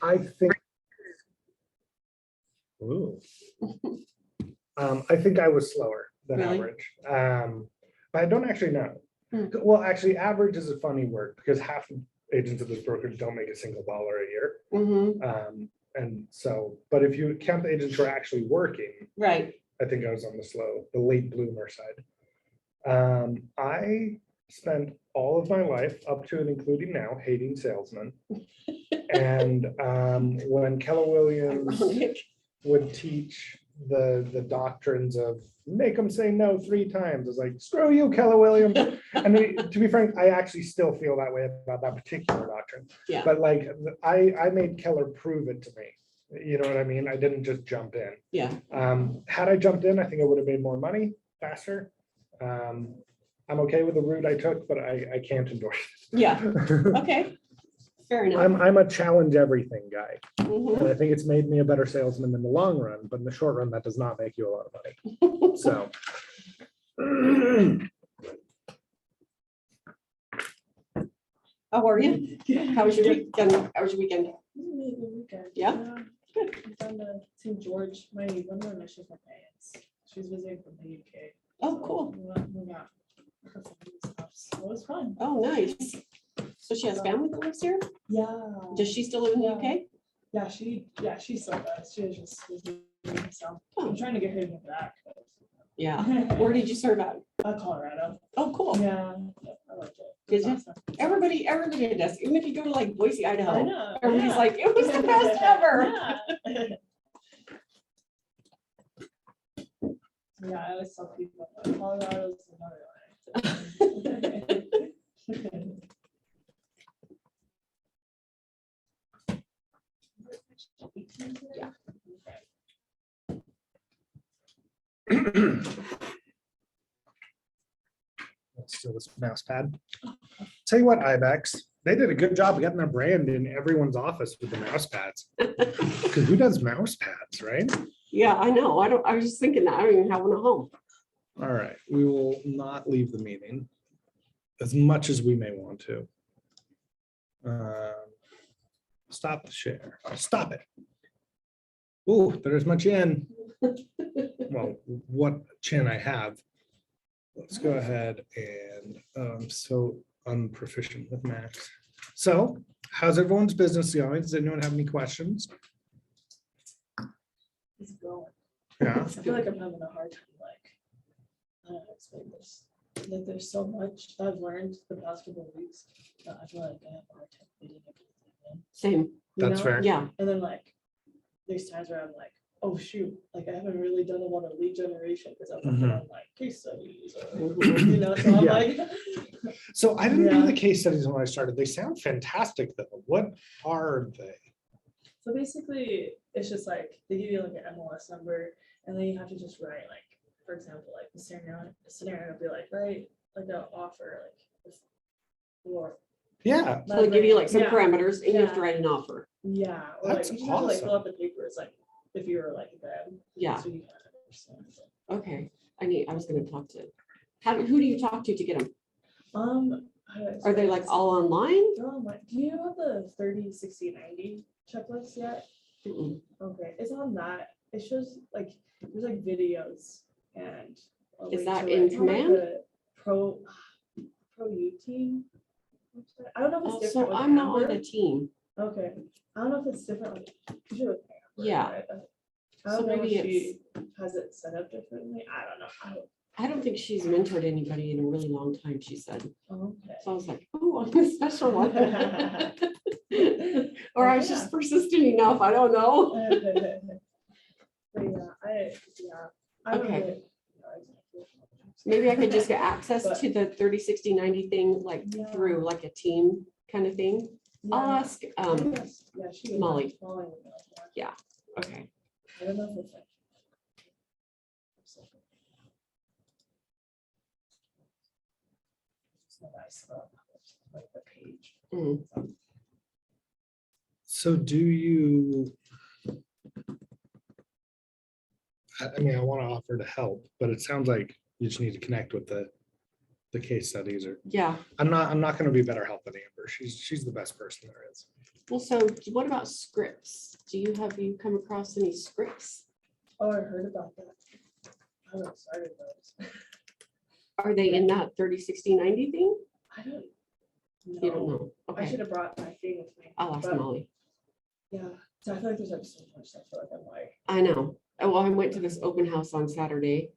I think. Ooh. I think I was slower than Really? average. But I don't actually know. Hmm. Well, actually, average is a funny word because half of agents of this brokerage don't make a single dollar a year. Mhm. And so, but if you count the agents who are actually working, Right. I think I was on the late bloomer side. I spent all of my life up to and including now hating salesmen. And when Keller Williams Ironic. would teach the doctrines of make them say no 3 times, it's like, screw you, Keller Williams. And to be frank, I actually still feel that way about that particular doctrine. Yeah. But like, I made Keller prove it to me. You know what I mean? I didn't just jump in. Yeah. Had I jumped in, I think I would have made more money faster. I'm okay with the route I took, but I can't endorse it. Yeah. Okay. Fair enough. I'm a challenge everything guy. Mhm. And I think it's made me a better salesman in the long run, but in the short run, that does not make you a lot of money. So. How are you? How was your weekend? How was your weekend? Yeah? Good. I'm down to St. George. My one of my missions, my parents. She's visiting from the UK. Oh, So cool. we got some stuff. So it was fun. Oh, nice. So she has family that lives here? Yeah. Does she still live in the UK? Yeah, she still does. She was just visiting. So Oh. I'm trying to get her to move back. Yeah. Where did you serve at? Colorado. Oh, cool. Yeah. I liked it. Did It's you? awesome. Everybody does. Even if you go to like Boise, I Idaho, know. everybody's yeah. like, it was the best ever. Yeah. Yeah, I always tell people that Colorado's another one. Yeah. Let's do this mouse pad. Tell you what, IBEX, they did a good job of getting their brand in everyone's office with the mouse pads. Because who does mouse pads, right? Yeah, I know. I was just thinking that. I don't even have one at home. All right, we will not leave the meeting as much as we may want to. Stop the share. Stop it. Oh, there's my chin. Well, what chin I have. Let's go ahead and I'm so unproficient with Macs. So how's everyone's business going? Does anyone have any questions? It's going. Yeah. I feel like I'm having a hard time, like, I don't know how to explain this. Like, there's so much I've learned the past couple of weeks that I feel like I have a hard time fitting everything in. Same. You That's know? fair. Yeah. And then like, there's times where I'm like, oh shoot, like I haven't really done a lot of lead generation because I'm working Mhm. on like case studies or, Mhm. you know, so I'm Yeah. like. So I didn't do Yeah. the case studies when I started. They sound fantastic though. What are they? So basically, it's just like, they give you like an MLS number and then you have to just write like, for example, like the scenario would be like, write like an offer, like. Or, Yeah, So they give you like some Yeah. parameters and you have to Yeah. write an offer. yeah, or like That's you just have to like fill awesome. out the papers, like if you were like them. Yeah. So you kind of understand. Okay. I was going to talk to. Who do you talk to get them? How do I Are they explain like this? all online? They're all online. Do you have the 30, 60, 90 checklist yet? Mm-mm. Okay, it's on that. It shows like, there's like videos and. a Is link that to in it. It's on, like, command? the Pro U team. website. I don't know if it's Oh, different. so with I'm not on Amber. a team. Okay, I don't know if it's different. You should look at Amber, Yeah. right? I So don't know if maybe she has it set up differently. I don't know. I don't think she's mentored anybody in a really long time, she said. Okay. So I was like, oh, I'm the special one. Or I was just persistent enough. I don't know. But yeah, I don't Okay. really know exactly. Maybe I could just get access But- to the 30, 60, 90 thing, like Yeah. through like a team kind of thing. I'll Yeah. ask, Yeah, she was Molly. like following me like that. okay. I don't know if it's like. So nice, like the page. Mm. So do you? I mean, I want to offer to help, but it sounds like you just need to connect with the case studies or Yeah, I'm not going to be better help than Amber. She's the best person there is. Well, so what about scripts? Have you come across any scripts? Oh, I heard about that. I haven't started those. Are they in that 30, 60, 90 thing? I don't You don't know. know. I Okay, should have brought my thing with me. I'll ask but Molly. Yeah, so I feel like there's like so much stuff that I'm like, I know. Well, I went to this open house on Saturday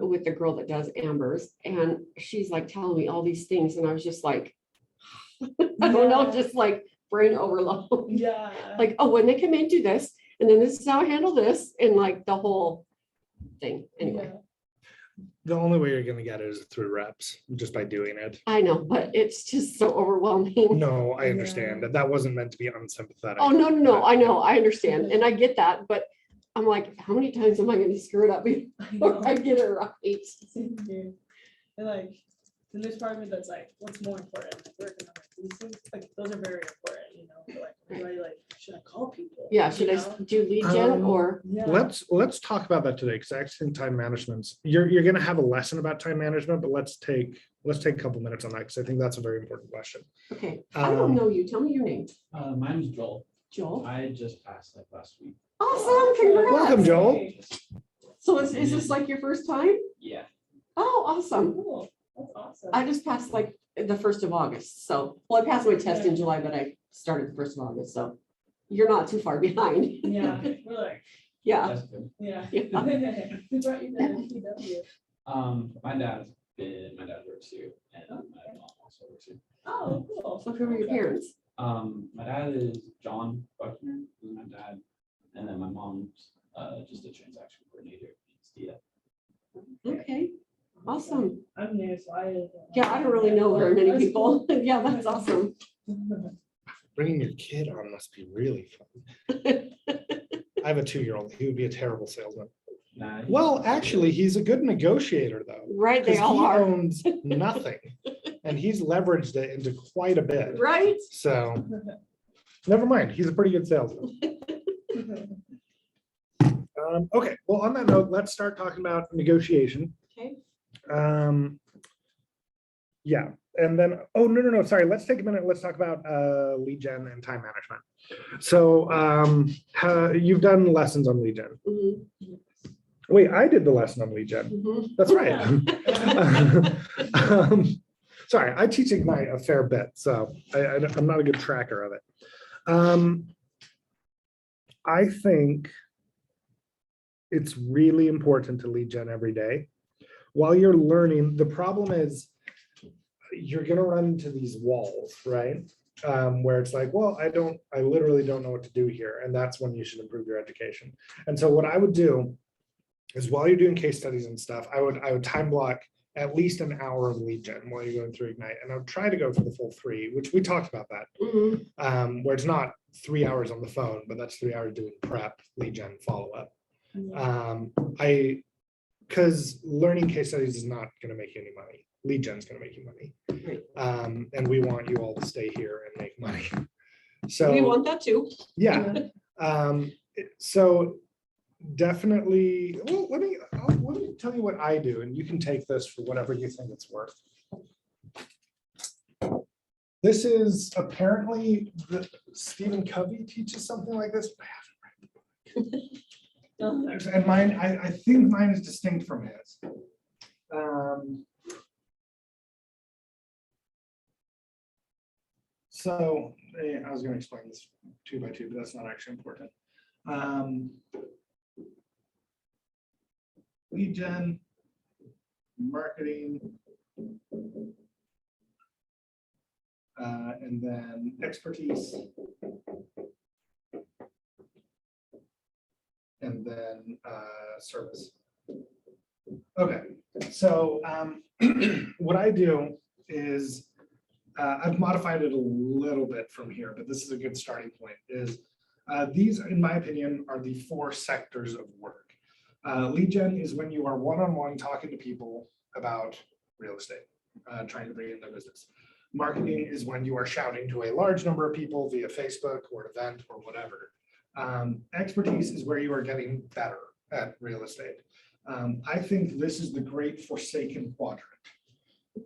with the girl that does Amber's, and she's like telling me all these things, and I was just like, I don't know, Yeah. just like brain overload. yeah. Like, oh, when they come in, do this, and then this is how I handle this, and like the whole thing. Anyway, The only way you're gonna get it is through reps, just by doing it. I know, but it's just so overwhelming. No, I understand. That wasn't meant to be unsympathetic. Oh, no, I know, I understand, and I get that, but I'm like, how many times am I gonna screw it up before I get it right? Same here. And like, then there's part of me that's like, what's more important? Like working on like, these things, like those are very important, you know. But, like, do I like should I call people? Yeah, should you I know? do lead gen or? Yeah. Let's talk about that today, because I actually think time management's, you're gonna have a lesson about time management, but let's take a couple minutes on that, because I think that's a very important question. Okay, I don't know you. Tell me your name. My name's Joel. Joel. I just passed like last week. Awesome, congrats. Welcome, Joel. So is this like your first time? Yeah. Oh, awesome. Cool. That's awesome. I just passed like the 1st of August. So, well, I passed my test in July, but I started the 1st of August. So you're not too far behind. Yeah, we're like, Yeah. That's good. yeah. Yeah. Who brought you to PW? My dad works here and my mom also works here. Oh, cool. So who are your parents? My dad is John Buckner, who's my dad, and then my mom's just a transaction coordinator. Yeah. Okay, awesome. I'm new, so I. Yeah, I don't really know very many people. Yeah, that's awesome. Bringing your kid on must be really fun. I have a 2-year-old. He would be a terrible salesman. Nah, Well, actually, he's a good negotiator, though. Right, they Because all he are. owns nothing, and he's leveraged it into quite a bit. Right? So, never mind. He's a pretty good salesman. Okay, well, on that note, let's start talking about negotiation. Okay. Yeah, and then, oh, no, sorry, let's take a minute, let's talk about lead gen and time management. So you've done lessons on lead gen. Mhm, Wait, I did the lesson on lead gen. mhm. That's right. Sorry, I teach Ignite a fair bit, so I'm not a good tracker of it. I think it's really important to lead gen every day. While you're learning, the problem is you're gonna run into these walls, right? Where it's like, well, I literally don't know what to do here. And that's when you should improve your education. And so what I would do is while you're doing case studies and stuff, I would time block at least an hour of lead gen while you're going through Ignite. And I would try to go for the full 3, which we talked about that, Mhm. where it's not 3 hours on the phone, but that's 3 hours doing prep, lead gen, follow-up. Because learning case studies is not going to make you any money. Lead gen is going to make you money. Right. And we want you all to stay here and make money. So We want that too. yeah. So definitely, well, let me tell you what I do, and you can take this for whatever you think it's worth. This is apparently Stephen Covey teaches something like this, but I haven't read the book. And mine, I think mine is distinct from his. So I was going to explain this 2 by 2, but that's not actually important. Lead gen, marketing, and then expertise, and then service. Okay, so what I do is I've modified it a little bit from here, but this is a good starting point. Is these, in my opinion, are the 4 sectors of work. Lead gen is when you are one-on-one talking to people about real estate, trying to bring in their business. Marketing is when you are shouting to a large number of people via Facebook or event or whatever. Expertise is where you are getting better at real estate. I think this is the great forsaken quadrant.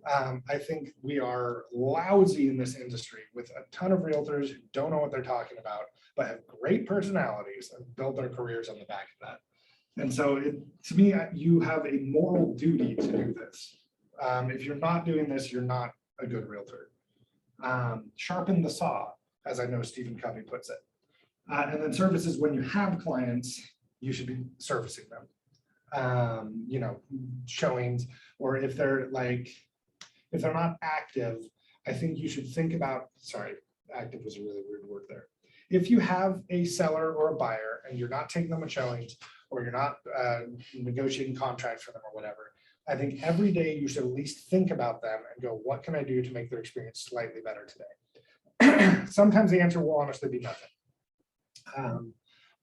I think we are lousy in this industry with a ton of realtors who don't know what they're talking about, but have great personalities and build their careers on the back of that. And so to me, you have a moral duty to do this. If you're not doing this, you're not a good realtor. Sharpen the saw, as I know Stephen Covey puts it. And then services, when you have clients, you should be servicing them. Showings, or if they're not active, I think you should think about, sorry, active was a really weird word there. If you have a seller or a buyer and you're not taking them on showings, or you're not negotiating contracts for them or whatever, I think every day you should at least think about them and go, what can I do to make their experience slightly better today? Sometimes the answer will honestly be nothing.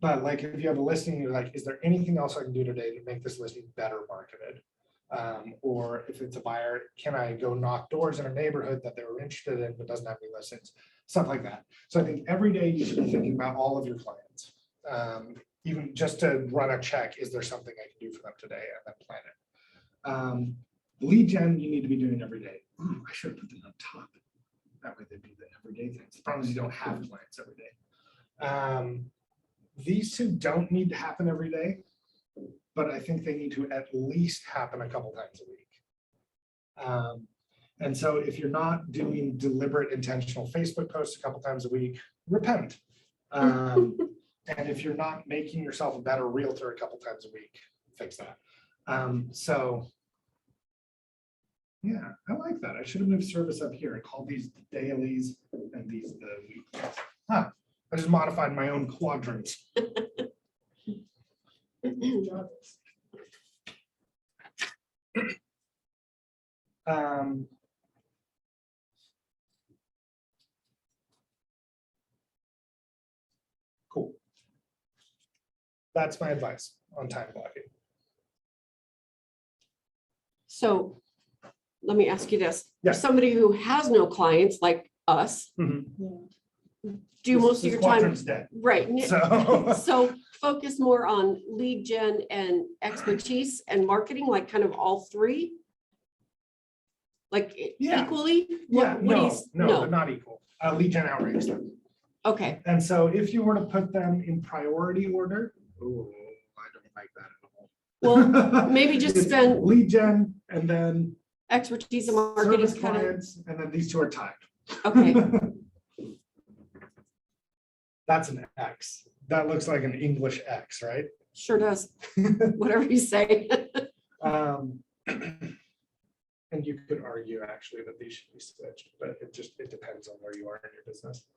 But like if you have a listing, you're like, is there anything else I can do today to make this listing better marketed? Or if it's a buyer, can I go knock doors in a neighborhood that they were interested in but doesn't have any listings? Stuff like that. So I think every day you should be thinking about all of your clients. Even just to run a check, is there something I can do for them today, and then plan it. Lead gen you need to be doing every day. Ooh, I should have put them on top. That way they'd be the everyday things. The problem is you don't have clients every day. These two don't need to happen every day, but I think they need to at least happen a couple times a week. And so if you're not doing deliberate intentional Facebook posts a couple times a week, repent. And if you're not making yourself a better realtor a couple times a week, fix that. So yeah, I like that. I should have moved service up here and called these the dailies and these the weeklies. Huh, I just modified my own quadrants. Cool. That's my advice on time blocking. So let me ask you this. Yeah. For somebody who has no clients like us, Mhm. do most of This your time, quadrant's dead. right? So So focus more on lead gen and expertise and marketing, like kind of all three? Like Yeah. equally? yeah, What do you no, they're not equal. Lead gen outranks them. Okay, And so if you were to put them in priority order, oh, I don't like that at all. well, maybe just It's spend lead gen and then expertise and marketing service kind of, clients, and then these two are tied. okay. That's an X. That looks like an English X, right? Sure does. Whatever you say. And you could argue actually that these should be switched, but it depends on where you are in your business.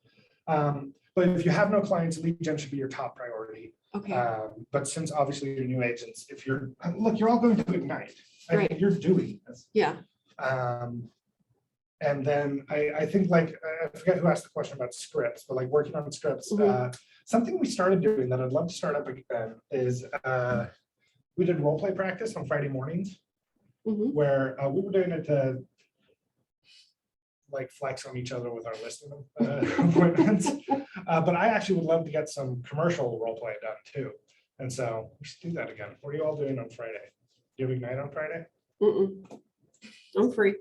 But if you have no clients, lead gen should be your top priority. Okay, But since obviously you're new agents, if you're all going to Ignite, I mean, Right. you're doing this. yeah. And then I think I forget who asked the question about scripts, but like working on scripts, something we started doing that I'd love to start up again is we did role play practice on Friday mornings, Mhm. where we were doing it to like flex on each other with our listing appointments. But I actually would love to get some commercial role play done too. And so we should do that again. What are you all doing on Friday? Do you have Ignite on Friday? Mm-mm. I'm free.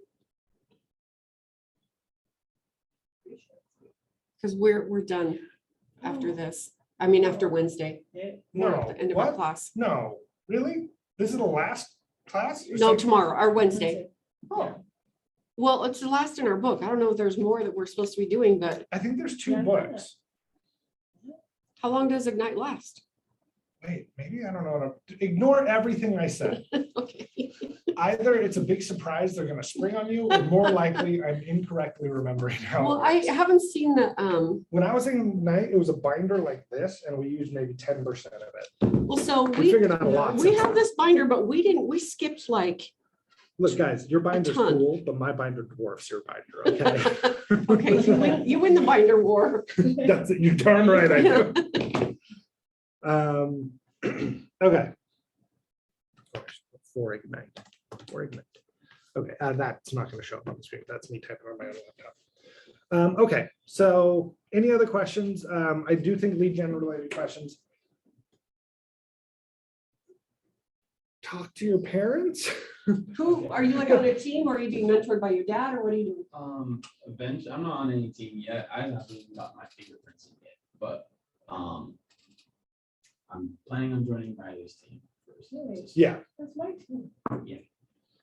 Because we're done after this. I mean, after Wednesday. Yeah. We're at No, the end of our what? class. No, really? This is the last class? Or No, something? tomorrow, our Wednesday. Oh, Well, it's the last in our book. I don't know if there's more that we're supposed to be doing, but I think there's 2 Yeah. books. how long does Ignite last? Wait, maybe I don't know. Ignore everything I said. Okay. Either it's a big surprise they're gonna spring on you, or more likely I'm incorrectly remembering how. Well, it I works. haven't seen the, When I was in Ignite, it was a binder like this, and we used maybe 10% of it. well, so We figured out a lot. we since have then. this binder, but we skipped like, Look, guys, your binder's ton. cool, but my binder dwarfs your binder, okay? okay, you win the binder war. That's it, you're darn right I do. Okay. For Ignite. Okay, that's not gonna show up on the screen. That's me typing on my own laptop. Okay, so any other questions? I do think lead gen related questions. talk to your parents. Who, are you like on a team or are you being mentored by your dad or what are you doing? Eventually, I'm not on any team yet. I haven't even got my fingerprints in yet, but, I'm planning on joining Riley's team first. Nice. Yeah, That's my team.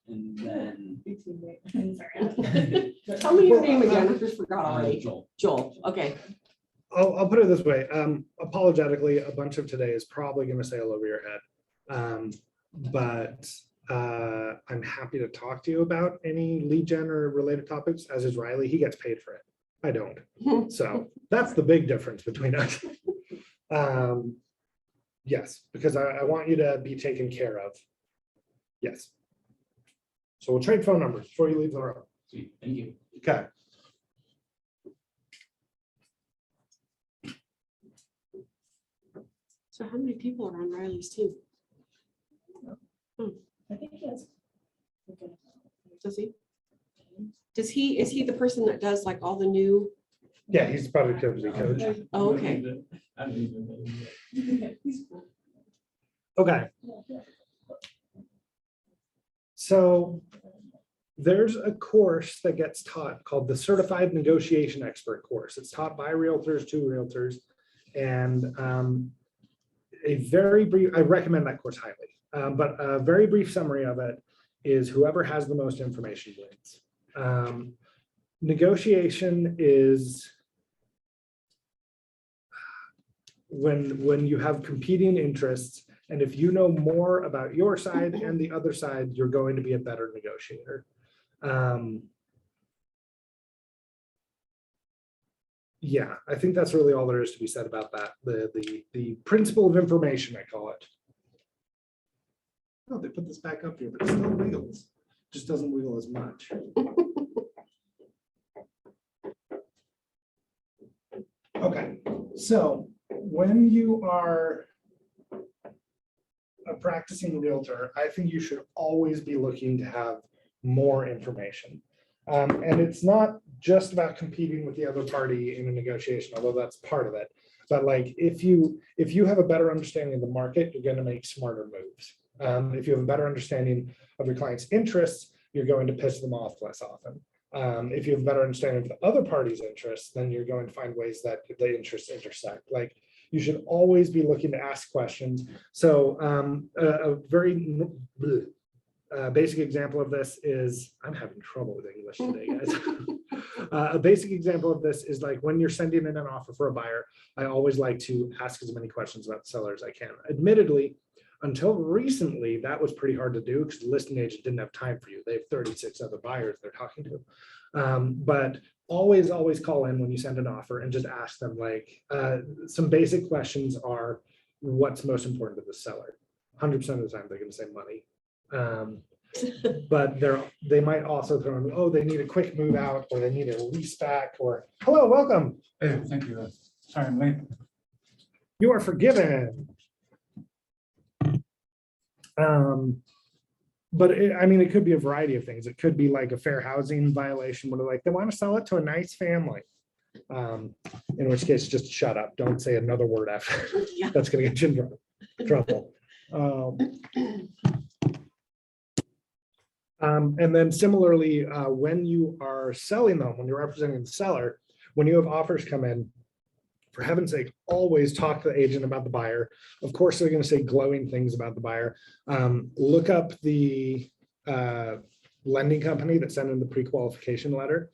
And then, Big teammate. I'm sorry. Tell me your name again, I just forgot uh, already. Joel. Joel, okay. I'll put it this way. Apologetically, a bunch of today is probably going to sail over your head. But I'm happy to talk to you about any lead gen or related topics, as is Riley. He gets paid for it. I don't. So that's the big difference between us. Yes, because I want you to be taken care of. Yes. So we'll trade phone numbers before you leave the room. Sweet, thank you. Okay. So how many people are on Riley's team? I think he has. Okay. Does he? Is he the person that does like all the new? Yeah, he's productivity coach. Oh, okay. I don't even know yet. He's cool. Okay, so there's a course that gets taught called the Certified Negotiation Expert course. It's taught by realtors to realtors. And a very brief, I recommend that course highly, but a very brief summary of it is whoever has the most information wins. Negotiation is when you have competing interests, and if you know more about your side and the other side, you're going to be a better negotiator. Yeah, I think that's really all there is to be said about that. The principle of information, I call it. Oh, they put this back up here, but it still wiggles. Just doesn't wiggle as much. Okay, so when you are a practicing realtor, I think you should always be looking to have more information. And it's not just about competing with the other party in a negotiation, although that's part of it. But like if you have a better understanding of the market, you're going to make smarter moves. If you have a better understanding of your client's interests, you're going to piss them off less often. If you have a better understanding of the other party's interests, then you're going to find ways that the interests intersect. Like you should always be looking to ask questions. So a very basic example of this is, I'm having trouble with English today, guys. A basic example of this is like when you're sending in an offer for a buyer, I always like to ask as many questions about the seller as I can. Admittedly, until recently, that was pretty hard to do because the listing agent didn't have time for you. They have 36 other buyers they're talking to. But always call in when you send an offer and just ask them like, some basic questions are, what's most important to the seller? 100% of the time, they're going to say money. But they might also throw in, oh, they need a quick move out, or they need a lease back, or hello, welcome. Hey, thank you. Sorry, I'm late. You are forgiven. But I mean, it could be a variety of things. It could be like a fair housing violation, where like they want to sell it to a nice family. In which case, just shut up. Don't say another word after. Yeah. That's going to get you in trouble. And then similarly, when you are selling them, when you're representing the seller, when you have offers come in, for heaven's sake, always talk to the agent about the buyer. Of course, they're going to say glowing things about the buyer. Look up the lending company that sent in the pre-qualification letter.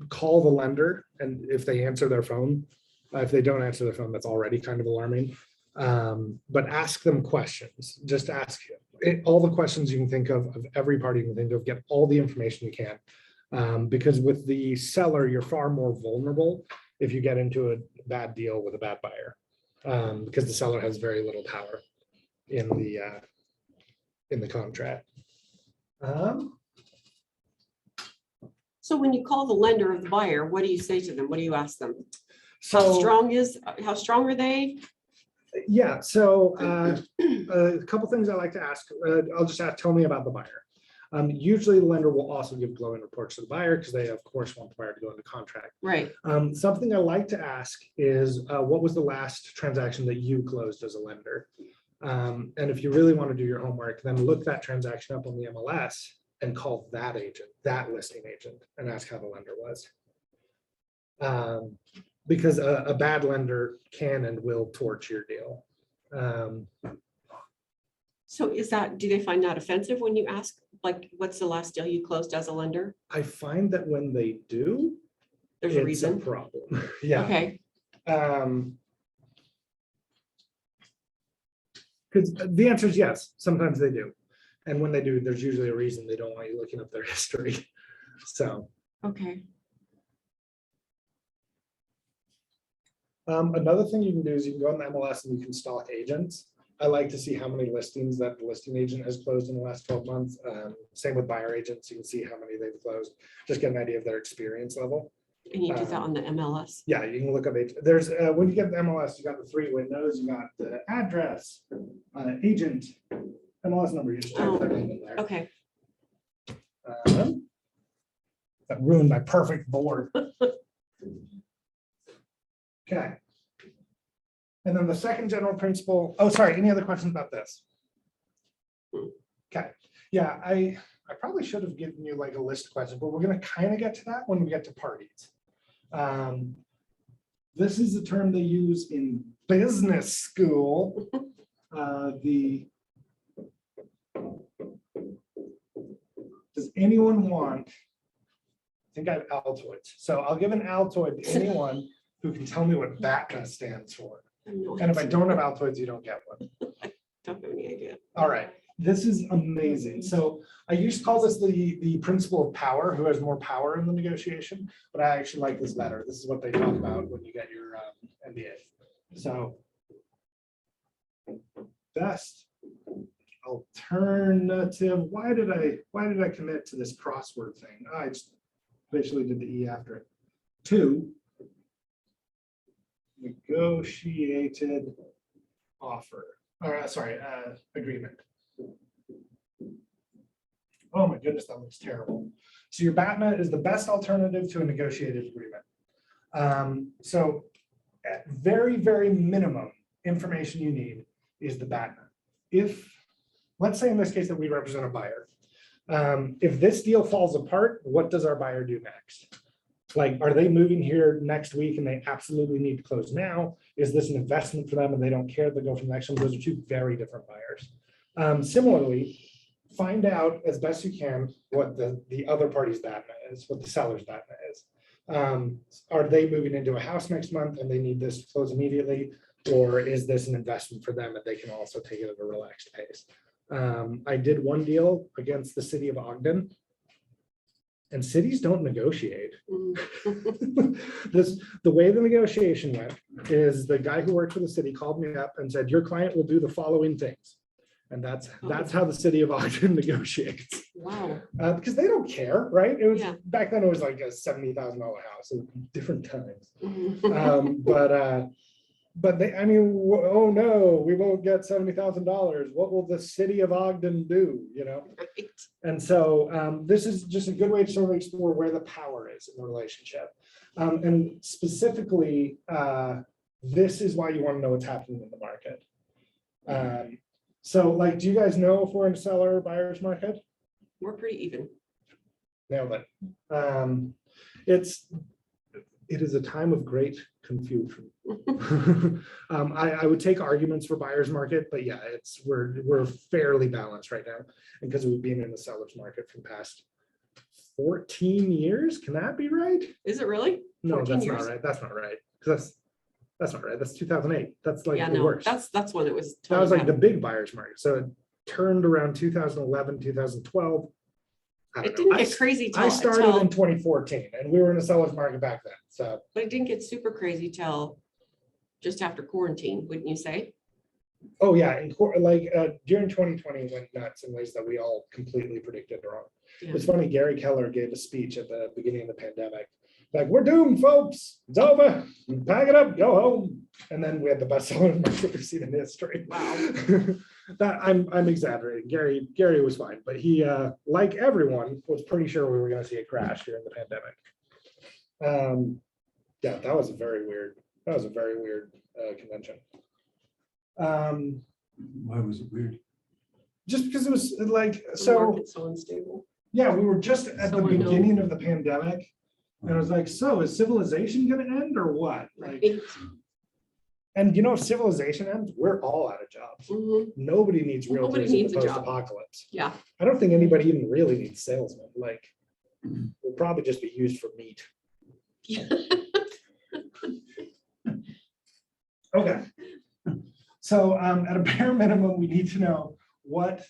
Call the lender, and if they answer their phone, if they don't answer their phone, that's already kind of alarming. But ask them questions. Just ask all the questions you can think of every party you can think of. Get all the information you can, because with the seller, you're far more vulnerable if you get into a bad deal with a bad buyer, because the seller has very little power in the contract. So when you call the lender of the buyer, what do you say to them? What do you ask them? How So strong are they? yeah, so a couple things I like to ask. I'll just ask, tell me about the buyer. Usually the lender will also give glowing reports to the buyer because they of course want the buyer to go into contract. Right. Something I like to ask is what was the last transaction that you closed as a lender? And if you really want to do your homework, then look that transaction up on the MLS and call that agent, that listing agent, and ask how the lender was. Because a bad lender can and will torch your deal. So do they find that offensive when you ask, like, what's the last deal you closed as a lender? I find that when they do, There's a it's a reason. problem. Yeah. Okay, Because the answer is yes, sometimes they do. And when they do, there's usually a reason. They don't want you looking up their history. So okay. another thing you can do is you can go on the MLS and you can stalk agents. I like to see how many listings that the listing agent has closed in the last 12 months. Same with buyer agents. You can see how many they've closed. Just get an idea of their experience level. And you do that on the MLS? Yeah, you can look up agent. There's when you get the MLS, you got the 3 windows. You got the address, agent, MLS number. You just type their name in there. Okay, That ruined my perfect board. Okay. And then the second general principle, oh, sorry, any other questions about this? Okay, yeah, I probably should have given you like a list of questions, but we're gonna kind of get to that when we get to parties. This is a term they use in business school. Does anyone want, I think I have Altoids. So I'll give an Altoid to anyone who can tell me what BATNA stands for. I have no And if I idea. don't have Altoids, you don't get one. Don't have any idea. All right, this is amazing. So I used to call this the principle of power, who has more power in the negotiation, but I actually like this better. This is what they talk about when you get your MBA. So best alternative. Why did I commit to this crossword thing? I just basically did the E after it. 2, negotiated offer. Or sorry, agreement. Oh my goodness, that looks terrible. So your BATNA is the best alternative to a negotiated agreement. So at very, very minimum information you need is the BATNA. If, let's say in this case that we represent a buyer, if this deal falls apart, what does our buyer do next? Like, are they moving here next week and they absolutely need to close now? Is this an investment for them and they don't care? They go for the next one. Those are 2 very different buyers. Similarly, find out as best you can what the other party's BATNA is, what the seller's BATNA is. Are they moving into a house next month and they need this to close immediately? Or is this an investment for them and they can also take it at a relaxed pace? I did one deal against the city of Ogden. And cities don't negotiate. Mm. The way the negotiation went is the guy who worked for the city called me up and said, your client will do the following things. And that's how the city of Ogden negotiates. Wow. Because they don't care, right? It was Yeah. back then it was like a $70,000 house, so different times. Mhm. But they, I mean, oh no, we won't get $70,000. What will the city of Ogden do? You know? Right. And so this is just a good way to sort of explore where the power is in the relationship. And specifically, this is why you want to know what's happening in the market. So like, do you guys know if we're in a seller or buyer's market? We're pretty even. Nailed it. It is a time of great confusion. I would take arguments for buyer's market, but yeah, we're fairly balanced right now. And because we've been in the seller's market for the past 14 years, can that be right? Is it really? No, 14 that's years? not right. That's not right. Because that's not right. That's 2008. That's like Yeah, the no, worst. that's when it was. That was like the totally big buyer's market. So it turned around 2011, 2012. I bad. don't It know. didn't get crazy till. I started in 2014 and we were in a seller's market back then. So But it didn't get super crazy till just after quarantine, wouldn't you say? oh yeah, during 2020 went nuts in ways that we all completely predicted wrong. Yeah. It's funny, Gary Keller gave a speech at the beginning of the pandemic. Like, we're doomed, folks. It's over. Pack it up, go home. And then we had the best seller market we've seen in history. Wow. That I'm exaggerating. Gary was fine, but he, like everyone, was pretty sure we were going to see a crash during the pandemic. Yeah, that was a very weird convention. Why was it weird? Just because it was like, The so, market's so unstable. yeah, we were just at the Someone knows. beginning of the pandemic. And I was like, so is civilization gonna end or what? Like, and you know, if civilization ends, we're all out of jobs. Mhm. Nobody needs Nobody realtors in needs the a job. post-apocalypse. Yeah. I don't think anybody even really needs salesmen. Like, we'll probably just be used for meat. Okay. So at a bare minimum, we need to know what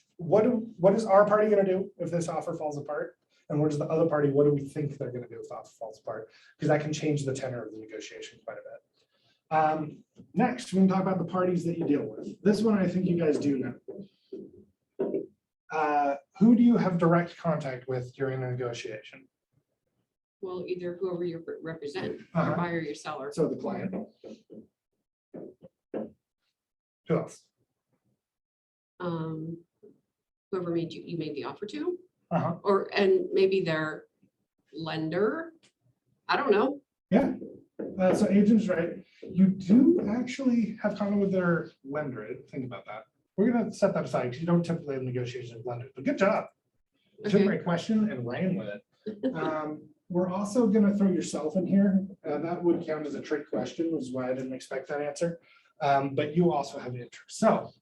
is our party gonna do if this offer falls apart? And what is the other party, what do we think they're gonna do if the offer falls apart? Because that can change the tenor of the negotiation quite a bit. Next, we can talk about the parties that you deal with. This one, I think you guys do know. Who do you have direct contact with during a negotiation? Well, either whoever you represent, Uh-huh. your buyer, your seller. So the client. Who else? Whoever made you made the offer to, Uh-huh. and maybe their lender. I don't know. Yeah. So agents, right? You do actually have contact with their lender. Think about that. We're gonna set that aside because you don't typically have negotiations with lenders, but good job. Took Okay. my question and ran with it. We're also gonna throw yourself in here. That would count as a trick question, which is why I didn't expect that answer. But you also have interest. So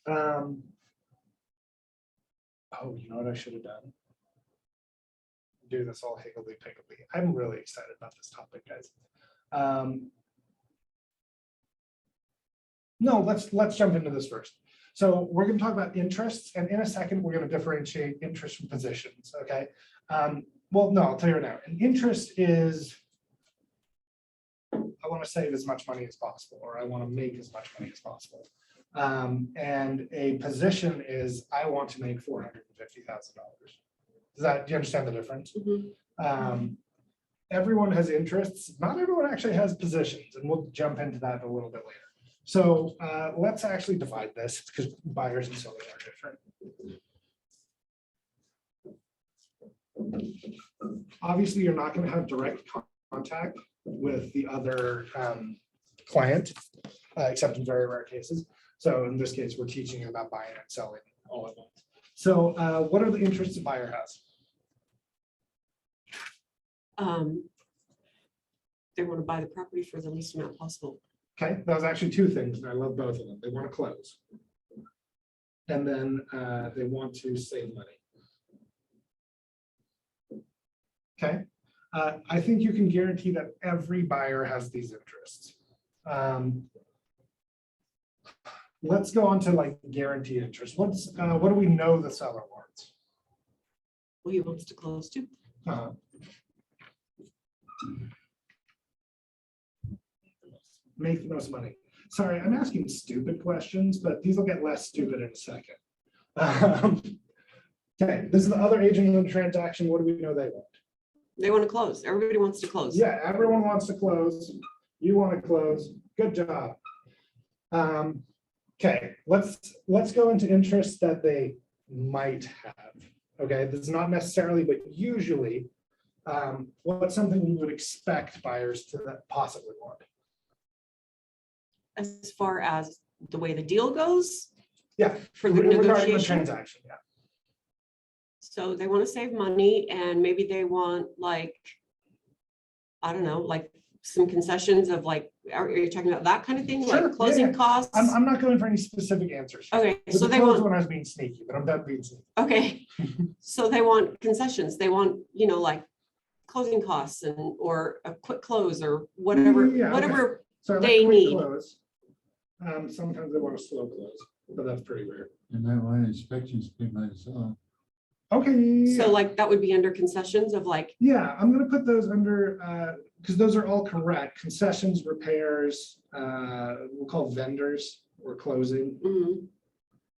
oh, you know what I should have done? Do this all higgledy-piggledy. I'm really excited about this topic, guys. No, let's jump into this first. So we're going to talk about interests, and in a second, we're going to differentiate interest from positions. Okay. Well, no, I'll tell you right now. An interest is I want to save as much money as possible, or I want to make as much money as possible. And a position is I want to make $450,000. Do you understand the difference? Mhm. Everyone has interests. Not everyone actually has positions, and we'll jump into that a little bit later. So let's actually divide this because buyers and sellers are different. Obviously, you're not going to have direct contact with the other client, except in very rare cases. So in this case, we're teaching you about buying and selling all at once. So what are the interests a buyer has? They want to buy the property for the least amount possible. Okay, that was actually two things, and I love both of them. They want to close. And then they want to save money. Okay, I think you can guarantee that every buyer has these interests. Let's go on to like guaranteed interest. What do we know the seller wants? Well, he wants to close too. Make the most money. Sorry, I'm asking stupid questions, but these will get less stupid in a second. Okay, this is the other agent in the transaction. What do we know they want? They want to close. Everybody wants to close. Yeah, everyone wants to close. You want to close. Good job. Okay, let's go into interests that they might have. Okay, this is not necessarily, but usually, what's something you would expect buyers to possibly want? As far as the way the deal goes. Yeah, For the regarding the negotiation. transaction. Yeah. So they want to save money and maybe they want like, I don't know, like some concessions of like, are you talking about that kind of thing? Sure, Like closing yeah. costs? I'm not going for any specific answers. Okay, With so the they close want, one, I was being sneaky, but I'm done being sneaky. okay. So they want concessions. They want, like closing costs or a quick close or whatever, Yeah, okay. whatever. So I like They quick need. close. Sometimes they want a slow close, but that's pretty rare. You might want inspections be by the seller. Okay. So like that would be under concessions of like, Yeah, I'm gonna put those under, because those are all correct. Concessions, repairs, we'll call vendors or closing.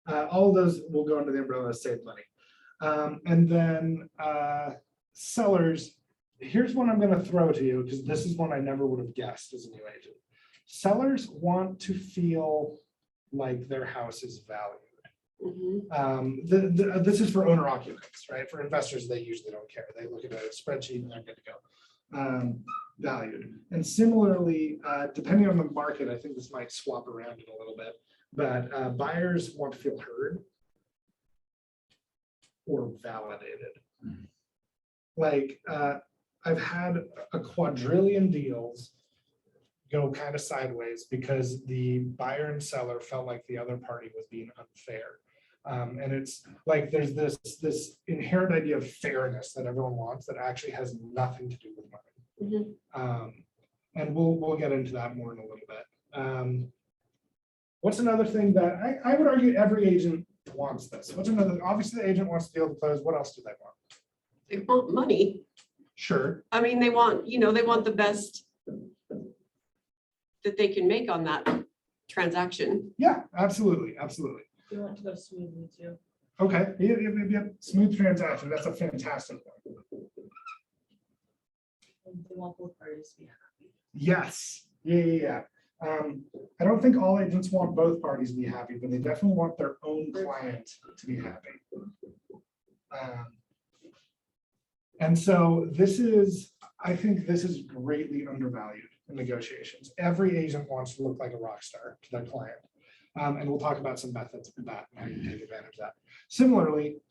All of those will go under the umbrella of save money. And then sellers, here's one I'm gonna throw to you because this is one I never would have guessed as a new agent. Sellers want to feel like their house is valued. This is for owner occupants, right? For investors, they usually don't care. They look at a spreadsheet and they're good to go. valued. And similarly, depending on the market, I think this might swap around in a little bit, but buyers want to feel heard or validated. Like, I've had a quadrillion deals go kind of sideways because the buyer and seller felt like the other party was being unfair. And it's like there's this inherent idea of fairness that everyone wants that actually has nothing to do with money. And we'll get into that more in a little bit. What's another thing that I would argue every agent wants this? What's another? Obviously, the agent wants the deal to close. What else do they want? They want money. Sure. I mean, they want, they want the best that they can make on that transaction. Yeah, absolutely, absolutely. You want to go smoothly too. Okay, yeah, smooth transaction. That's a fantastic one. And they want both parties to be happy. Yes, yeah. I don't think all agents want both parties to be happy, but they definitely want their own client to be happy. And so I think this is greatly undervalued in negotiations. Every agent wants to look like a rock star to their client. And we'll talk about some methods for that and how you take advantage of that. Similarly,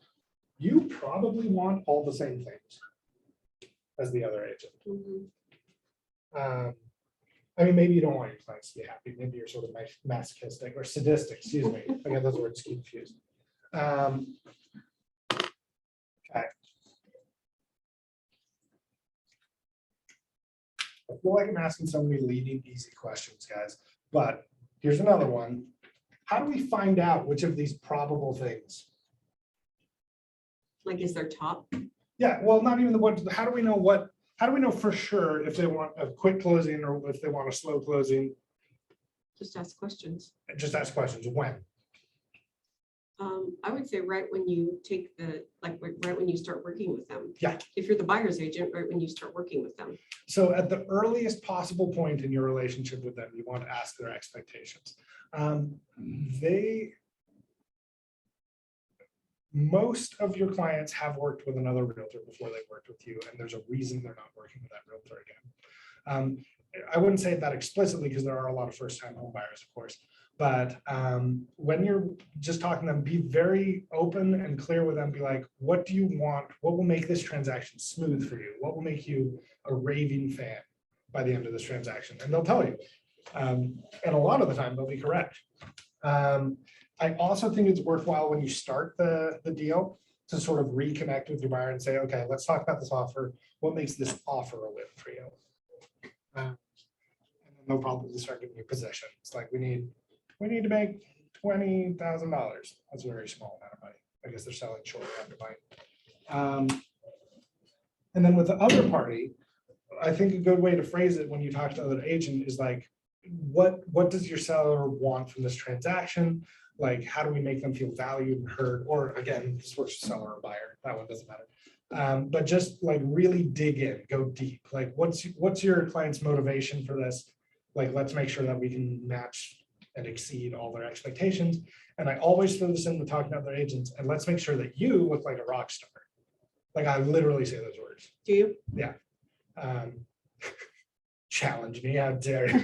you probably want all the same things as the other agent. I mean, maybe you don't want your clients to be happy. Maybe you're sort of masochistic or sadistic, excuse me. I get those words confused. Okay. I feel like I'm asking so many leading easy questions, guys, but here's another one. How do we find out which of these probable things? Like, is there top? Yeah, well, not even the what, how do we know for sure if they want a quick closing or if they want a slow closing? Just ask questions. Just ask questions. When? I would say right when you take right when you start working with them. Yeah. If you're the buyer's agent, right when you start working with them. So at the earliest possible point in your relationship with them, you want to ask their expectations. Most of your clients have worked with another realtor before they worked with you, and there's a reason they're not working with that realtor again. I wouldn't say that explicitly because there are a lot of first-time home buyers, of course. But when you're just talking to them, be very open and clear with them. Be like, what do you want? What will make this transaction smooth for you? What will make you a raving fan by the end of this transaction? And they'll tell you. And a lot of the time, they'll be correct. I also think it's worthwhile when you start the deal to sort of reconnect with your buyer and say, okay, let's talk about this offer. What makes this offer a win for you? And then they'll probably start giving you positions. Like we need to make $20,000. That's a very small amount of money. I guess they're selling shortly after buying. And then with the other party, I think a good way to phrase it when you talk to the other agent is like, what does your seller want from this transaction? Like, how do we make them feel valued and heard? Or again, this works for seller or buyer. That one doesn't matter. But just like really dig in, go deep. Like, what's your client's motivation for this? Like, let's make sure that we can match and exceed all their expectations. And I always throw this in with talking to other agents, and let's make sure that you look like a rock star. Like I literally say those words. Do you? Yeah. Challenge me, how dare you?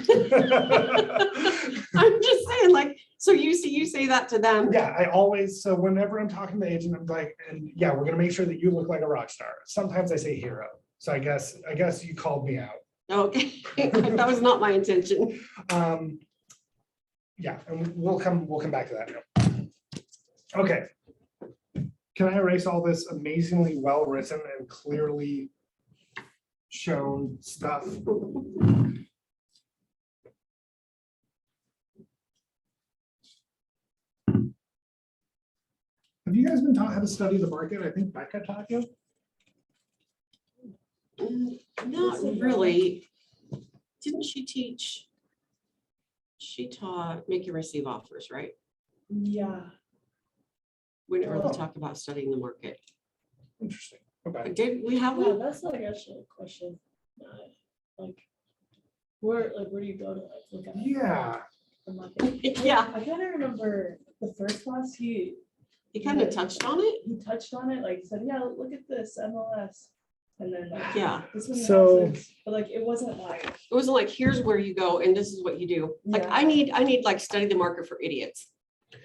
I'm just saying, like, so you say that to them. Yeah, I always, so whenever I'm talking to the agent, I'm like, and yeah, we're gonna make sure that you look like a rock star. Sometimes I say hero. So I guess you called me out. Okay, that was not my intention. Yeah, and we'll come back to that now. Okay. Can I erase all this amazingly well written and clearly shown stuff? Have you guys been taught how to study the market? I think Becca taught you. Not really. Didn't she teach? She taught make and receive offers, right? Yeah. We didn't really Oh. talk about studying the market. Interesting. Okay. Did we have Yeah, one? that's like actually a question. Like, where do you go to like look at Yeah. the market? Yeah, I kind of remember the first class he kind of touched on it. he touched on it, like he said, yeah, look at this MLS. And then like, Yeah. this was So- houses, but like, it wasn't like, It wasn't like, here's where you go and this is what you do. Like, Yeah. I need like study the market for idiots.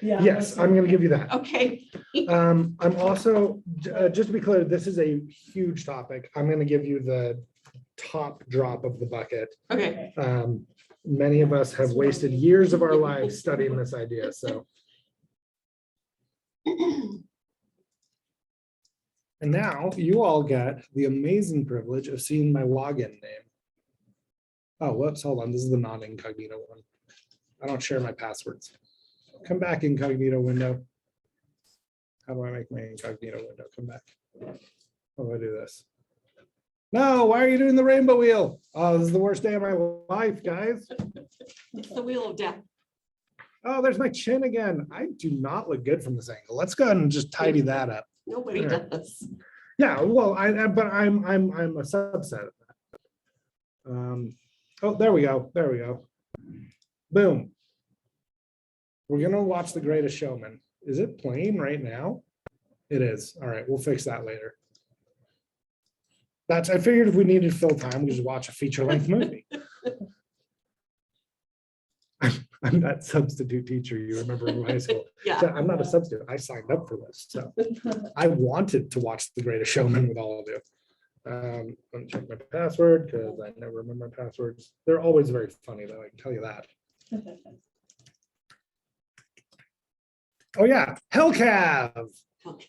yeah. Yes, that's I'm what- gonna give you that. Okay. I'm also, just to be clear, this is a huge topic. I'm gonna give you the top drop of the bucket. Okay. Many of us have wasted years of our lives studying this idea, so. And now you all get the amazing privilege of seeing my login name. Oh, whoops, hold on. This is the non-incognito one. I don't share my passwords. Come back, incognito window. How do I make my incognito window come back? How do I do this? No, why are you doing the rainbow wheel? Oh, this is the worst day of my life, guys. It's the wheel of death. Oh, there's my chin again. I do not look good from this angle. Let's go ahead and just tidy that up. Nobody Yeah. does. Yeah, well, but I'm a subset of that. Oh, there we go. There we go. Boom. We're gonna watch The Greatest Showman. Is it playing right now? It is. All right, we'll fix that later. I figured if we needed to fill time, we just watch a feature-length movie. I'm that substitute teacher you remember in high school. Yeah. So I'm not a substitute. I signed up for this, so I wanted to watch The Greatest Showman with all of you. Let me check my password because I never remember my passwords. They're always very funny, though. I can tell you that. Oh yeah, Hellcav, Okay.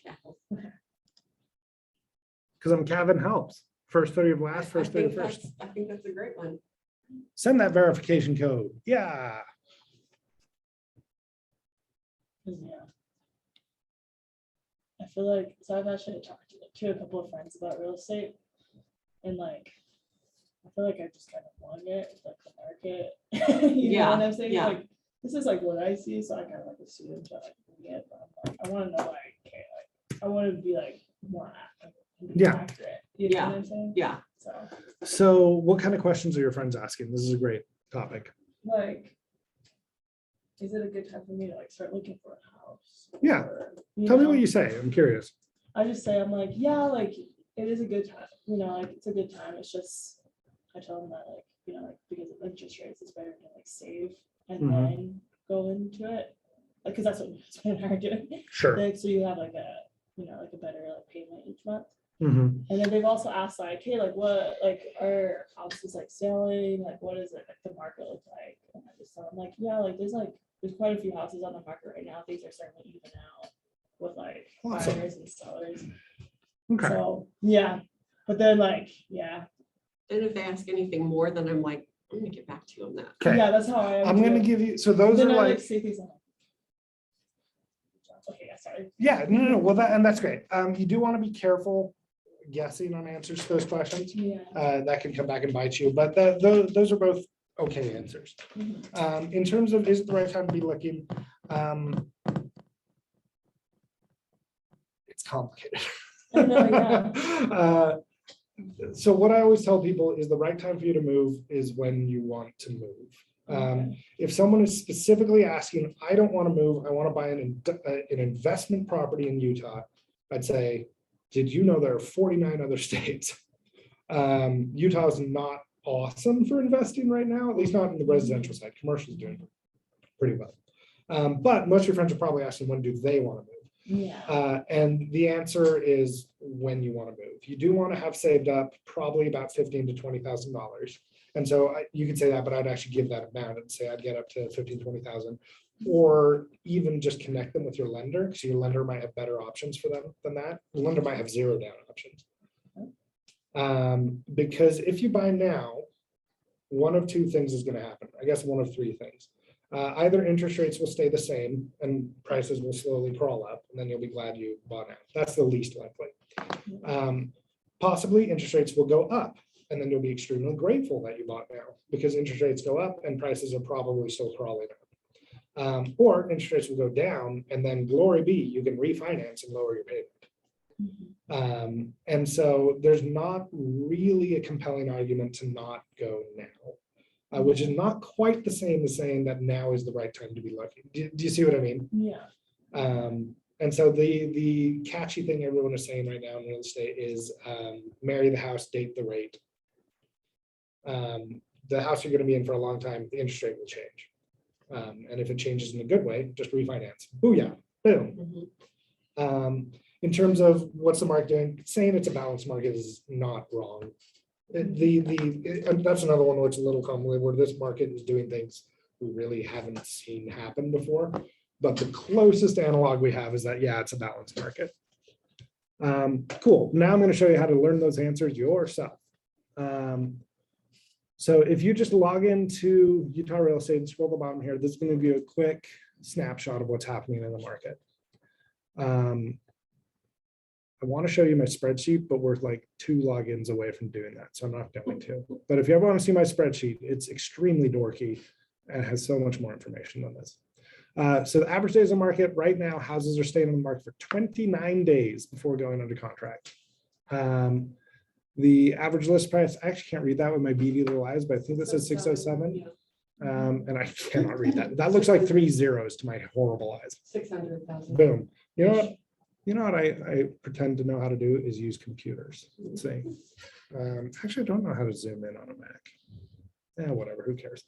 because I'm Cavan helps. First 30 of last, first 30 of first. I think that's a great one. Send that verification code. Yeah. Yeah. I feel like, so I've actually talked to a couple of friends about real estate, and like, I feel like I just kind of won it with like the market. You know what I'm saying? Yeah. Like, this is like what I see, so I kind of like assume to like bring it, but I'm like, I want to know like, okay, like, I want to be like more Yeah. accurate. You know what I'm saying? Yeah. So So what kind of questions are your friends asking? This is a great topic. like, is it a good time for me to like start looking for a house? Yeah. Or, Tell me know? what you say. I'm curious. I just say, I'm like, yeah, like, it is a good time, you know, like, it's a good time, it's just, I tell them that, like, you know, like, because of interest rates, it's better to like save and Mhm. then go into it. Like, cause that's what my husband and I are doing, Sure. like, so you have like a, you know, like a better like payment each month. Mhm. And then they've also asked like, hey, like, what, like, are houses like selling, like, what is it, like, the market look like? And I just tell them like, yeah, like, there's quite a few houses on the market right now, things are starting to even out with like Awesome. buyers and sellers. Okay. So, yeah, but then like, yeah, And if they ask anything more, then I'm like, I'm gonna get back to you on that. Okay. yeah, that's how I am. I'm gonna too. give you, so those are Then I like, say things like. Okay, yeah, sorry. yeah, no, well, that's great. You do want to be careful guessing on answers to those questions. Yeah. That can come back and bite you, but those are both okay answers. Mhm. In terms of, is it the right time to be looking? It's complicated. I know, yeah. So what I always tell people is the right time for you to move is when you want to move. Okay. If someone is specifically asking, I don't want to move, I want to buy an investment property in Utah, I'd say, did you know there are 49 other states? Utah is not awesome for investing right now, at least not in the residential side. Commercial is doing pretty well. But most of your friends are probably asking, when do they want to move? Yeah. And the answer is when you want to move. You do want to have saved up probably about $15,000 to $20,000. And so you could say that, but I'd actually give that amount and say I'd get up to 15, 20,000, or even just connect them with your lender, because your lender might have better options for them than that. The lender might have zero down options. Because if you buy now, one of two things is going to happen. I guess one of three things. Either interest rates will stay the same and prices will slowly crawl up, and then you'll be glad you bought out. That's the least likely. Possibly interest rates will go up, and then you'll be extremely grateful that you bought now, because interest rates go up and prices are probably still crawling up. Or interest rates will go down, and then glory be, you can refinance and lower your payment. And so there's not really a compelling argument to not go now, which is not quite the same as saying that now is the right time to be looking. Do you see what I mean? Yeah. And so the catchy thing everyone is saying right now in real estate is marry the house, date the rate. The house you're going to be in for a long time, the interest rate will change. And if it changes in a good way, just refinance. Booyah, boom. Mhm. In terms of what's the market doing, saying it's a balanced market is not wrong. That's another one where it's a little convoluted, where this market is doing things we really haven't seen happen before. But the closest analog we have is that, yeah, it's a balanced market. Cool. Now I'm going to show you how to learn those answers yourself. So if you just log into Utah Real Estate and scroll to the bottom here, this is going to give you a quick snapshot of what's happening in the market. I want to show you my spreadsheet, but we're like 2 logins away from doing that, so I'm not going to. But if you ever want to see my spreadsheet, it's extremely dorky and has so much more information than this. So the average days on market right now, houses are staying on the market for 29 days before going under contract. The average list price, I actually can't read that with my beady little eyes, but I think that says 607. And I cannot read that. That looks like 3 zeros to my horrible eyes. 600,000. Boom. You know what? You know what I pretend to know how to do is use computers. Let's see. Actually, I don't know how to zoom in on a Mac. Yeah, whatever, who cares?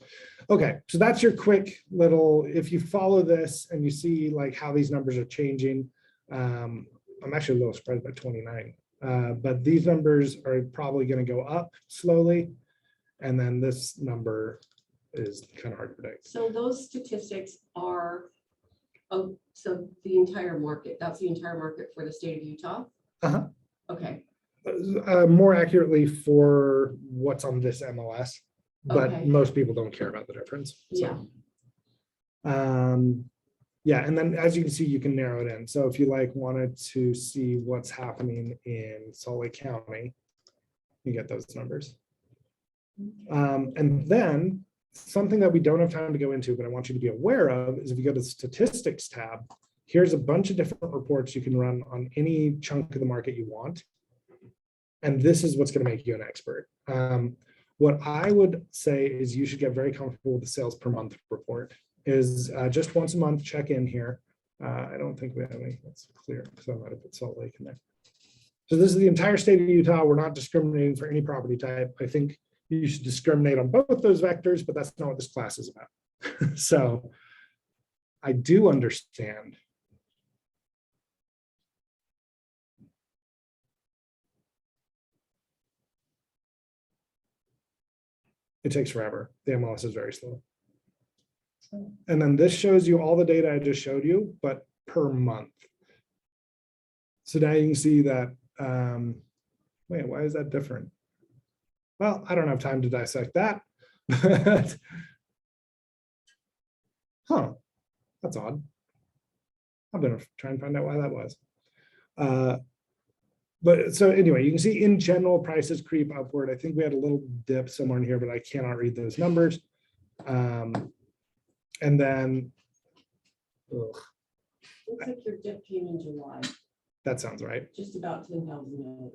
Okay, so that's your quick little, if you follow this and you see like how these numbers are changing, I'm actually a little surprised by 29. But these numbers are probably going to go up slowly. And then this number is kind of hard to predict. So those statistics are, so the entire market, that's the entire market for the state of Utah? Uh-huh. Okay, More accurately for what's on this MLS, but Okay. most people don't care about the difference. yeah, Yeah, and then as you can see, you can narrow it in. So if you like wanted to see what's happening in Salt Lake County, you get those numbers. And then something that we don't have time to go into, but I want you to be aware of is if you go to the statistics tab, here's a bunch of different reports you can run on any chunk of the market you want. And this is what's going to make you an expert. What I would say is you should get very comfortable with the sales per month report. Is just once a month, check in here. I don't think we have any, that's clear because I might have put Salt Lake in there. So this is the entire state of Utah. We're not discriminating for any property type. I think you should discriminate on both those vectors, but that's not what this class is about. So I do understand. It takes forever. The MLS is very slow. And then this shows you all the data I just showed you, but per month. So now you can see that, wait, why is that different? Well, I don't have time to dissect that. But, huh, that's odd. I'm gonna try and find out why that was. But so anyway, you can see in general prices creep upward. I think we had a little dip somewhere in here, but I cannot read those numbers. And then, looks like your dip came in July, that sounds right. just about $10,000.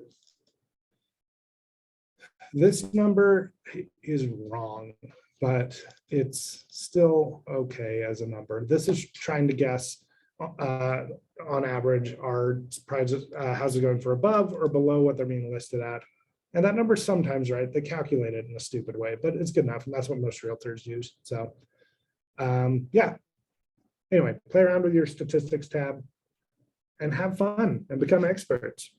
This number is wrong, but it's still okay as a number. This is trying to guess on average, are prices houses going for above or below what they're being listed at? And that number's sometimes right. They calculate it in a stupid way, but it's good enough. And that's what most realtors use. So yeah. Anyway, play around with your statistics tab and have fun and become experts.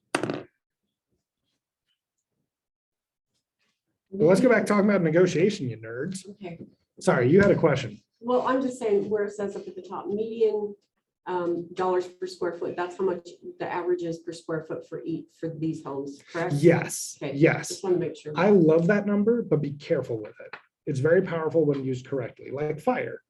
Well, let's go back talking about negotiation, you nerds. Okay, Sorry, you had a question. well, I'm just saying where it says up at the top, median dollars per square foot, that's how much the average is per square foot for these homes, correct? Yes, Okay, yes. just want to make sure. I love that number, but be careful with it. It's very powerful when used correctly, like fire.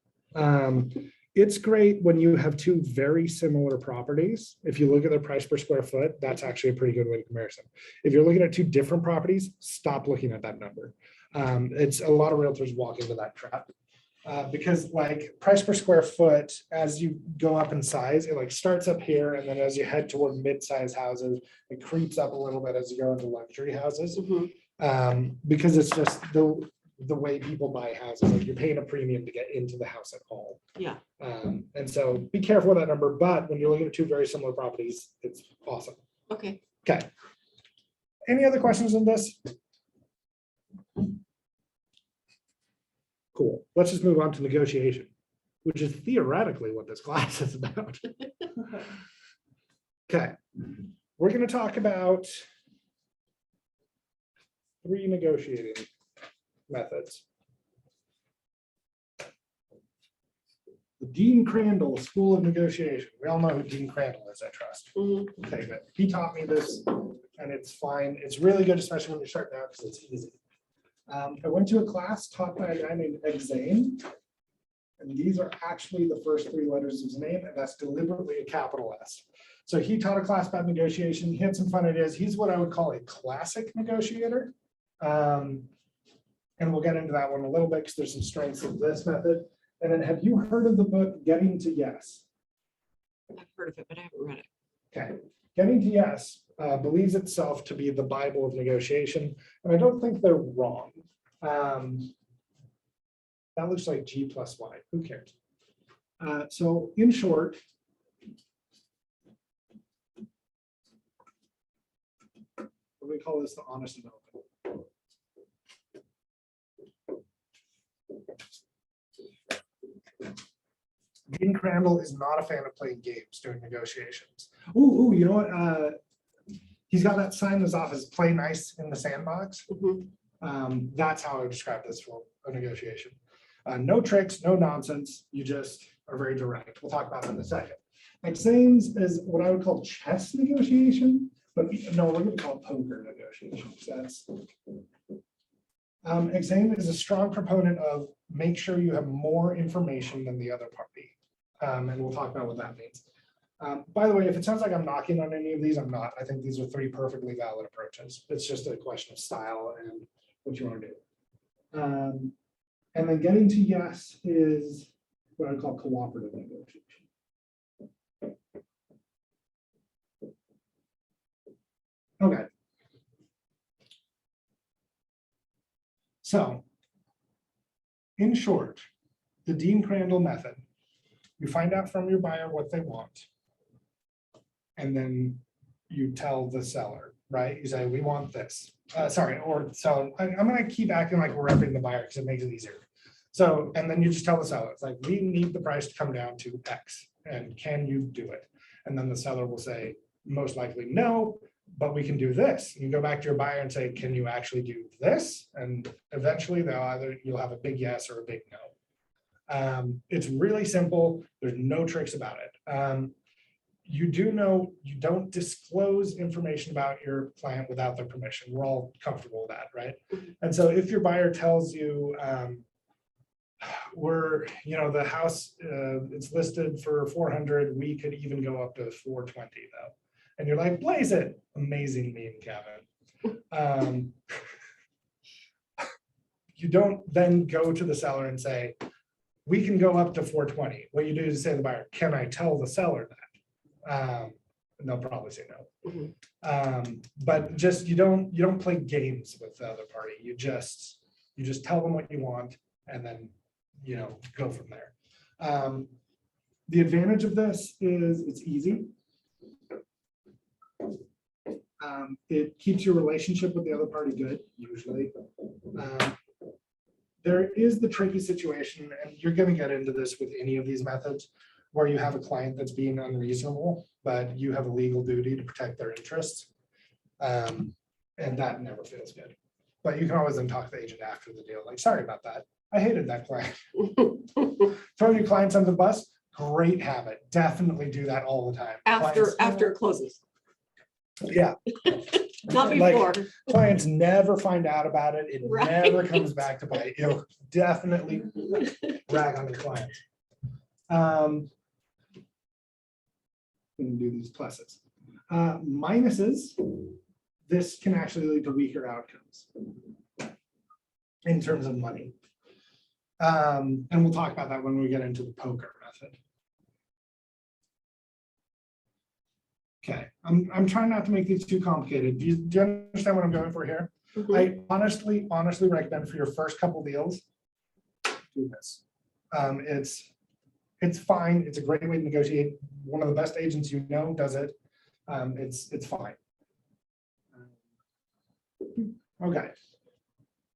It's great when you have 2 very similar properties. If you look at the price per square foot, that's actually a pretty good way to comparison. If you're looking at 2 different properties, stop looking at that number. It's a lot of realtors walk into that trap. Because like price per square foot, as you go up in size, it like starts up here. And then as you head toward mid-size houses, it creeps up a little bit as you go into luxury houses. Mhm. Because it's just the way people buy houses, like you're paying a premium to get into the house at all. Yeah. And so be careful with that number, but when you're looking at two very similar properties, it's awesome. Okay. Okay. Any other questions on this? Cool. Let's just move on to negotiation, which is theoretically what this class is about. Okay. We're going to talk about 3 negotiating methods. The Dean Crandall School of Negotiation. We all know who Dean Crandall is, I trust. Mhm. Okay, but he taught me this and it's fine. It's really good, especially when you're starting out because it's easy. I went to a class taught by a guy named Exane. And these are actually the first 3 letters of his name, and that's deliberately a capital S. So he taught a class about negotiation. He had some fun ideas. He's what I would call a classic negotiator. And we'll get into that one a little bit because there's some strengths of this method. And then have you heard of the book Getting to Yes? I've heard of it, but I haven't read it. Okay. Getting to Yes believes itself to be the Bible of negotiation. And I don't think they're wrong. That looks like G plus Y. Who cares? So in short, what do we call this? The honest and open. Dean Crandall is not a fan of playing games during negotiations. Ooh, you know what? He's got that sign in his office, play nice in the sandbox. Mhm. That's how I would describe this for a negotiation. No tricks, no nonsense. You just are very direct. We'll talk about that in a second. Exames is what I would call chess negotiation, but no, we're going to call it poker negotiation. Exame is a strong proponent of make sure you have more information than the other party. And we'll talk about what that means. By the way, if it sounds like I'm knocking on any of these, I'm not. I think these are 3 perfectly valid approaches. It's just a question of style and what you want to do. And then getting to yes is what I call cooperative negotiation. Okay. So, in short, the Dean Crandall method, you find out from your buyer what they want, and then you tell the seller, right? You say, we want this. Or so I'm going to keep acting like we're repping the buyer because it makes it easier. So, and then you just tell the seller, it's like, we need the price to come down to X, and can you do it? And then the seller will say, most likely no, but we can do this. You go back to your buyer and say, can you actually do this? And eventually you'll have a big yes or a big no. It's really simple. There's no tricks about it. You do know you don't disclose information about your client without their permission. We're all comfortable with that, right? And so if your buyer tells you, the house, it's listed for 400, we could even go up to 420 though. And you're like, blaze it. Amazing meme, Cavan. You don't then go to the seller and say, we can go up to 420. What you do is say to the buyer, can I tell the seller that? And they'll probably say no. Mhm. But just you don't play games with the other party. You just tell them what you want and then go from there. The advantage of this is it's easy. It keeps your relationship with the other party good, usually. There is the tricky situation, and you're going to get into this with any of these methods, where you have a client that's being unreasonable, but you have a legal duty to protect their interests. And that never feels good. But you can always then talk to the agent after the deal, like, sorry about that. I hated that client. Throw your clients under the bus, great habit. Definitely do that all the time. After it closes, Yeah. not Like, before. clients never find out about it. It Right. never comes back to bite you. Definitely rag on your clients. We can do these pluses. Minuses, this can actually lead to weaker outcomes in terms of money. And we'll talk about that when we get into the poker method. Okay, I'm trying not to make these too complicated. Do you understand what I'm going for here? I honestly recommend for your first couple deals, do this. It's fine. It's a great way to negotiate. One of the best agents you know does it. It's fine. Okay.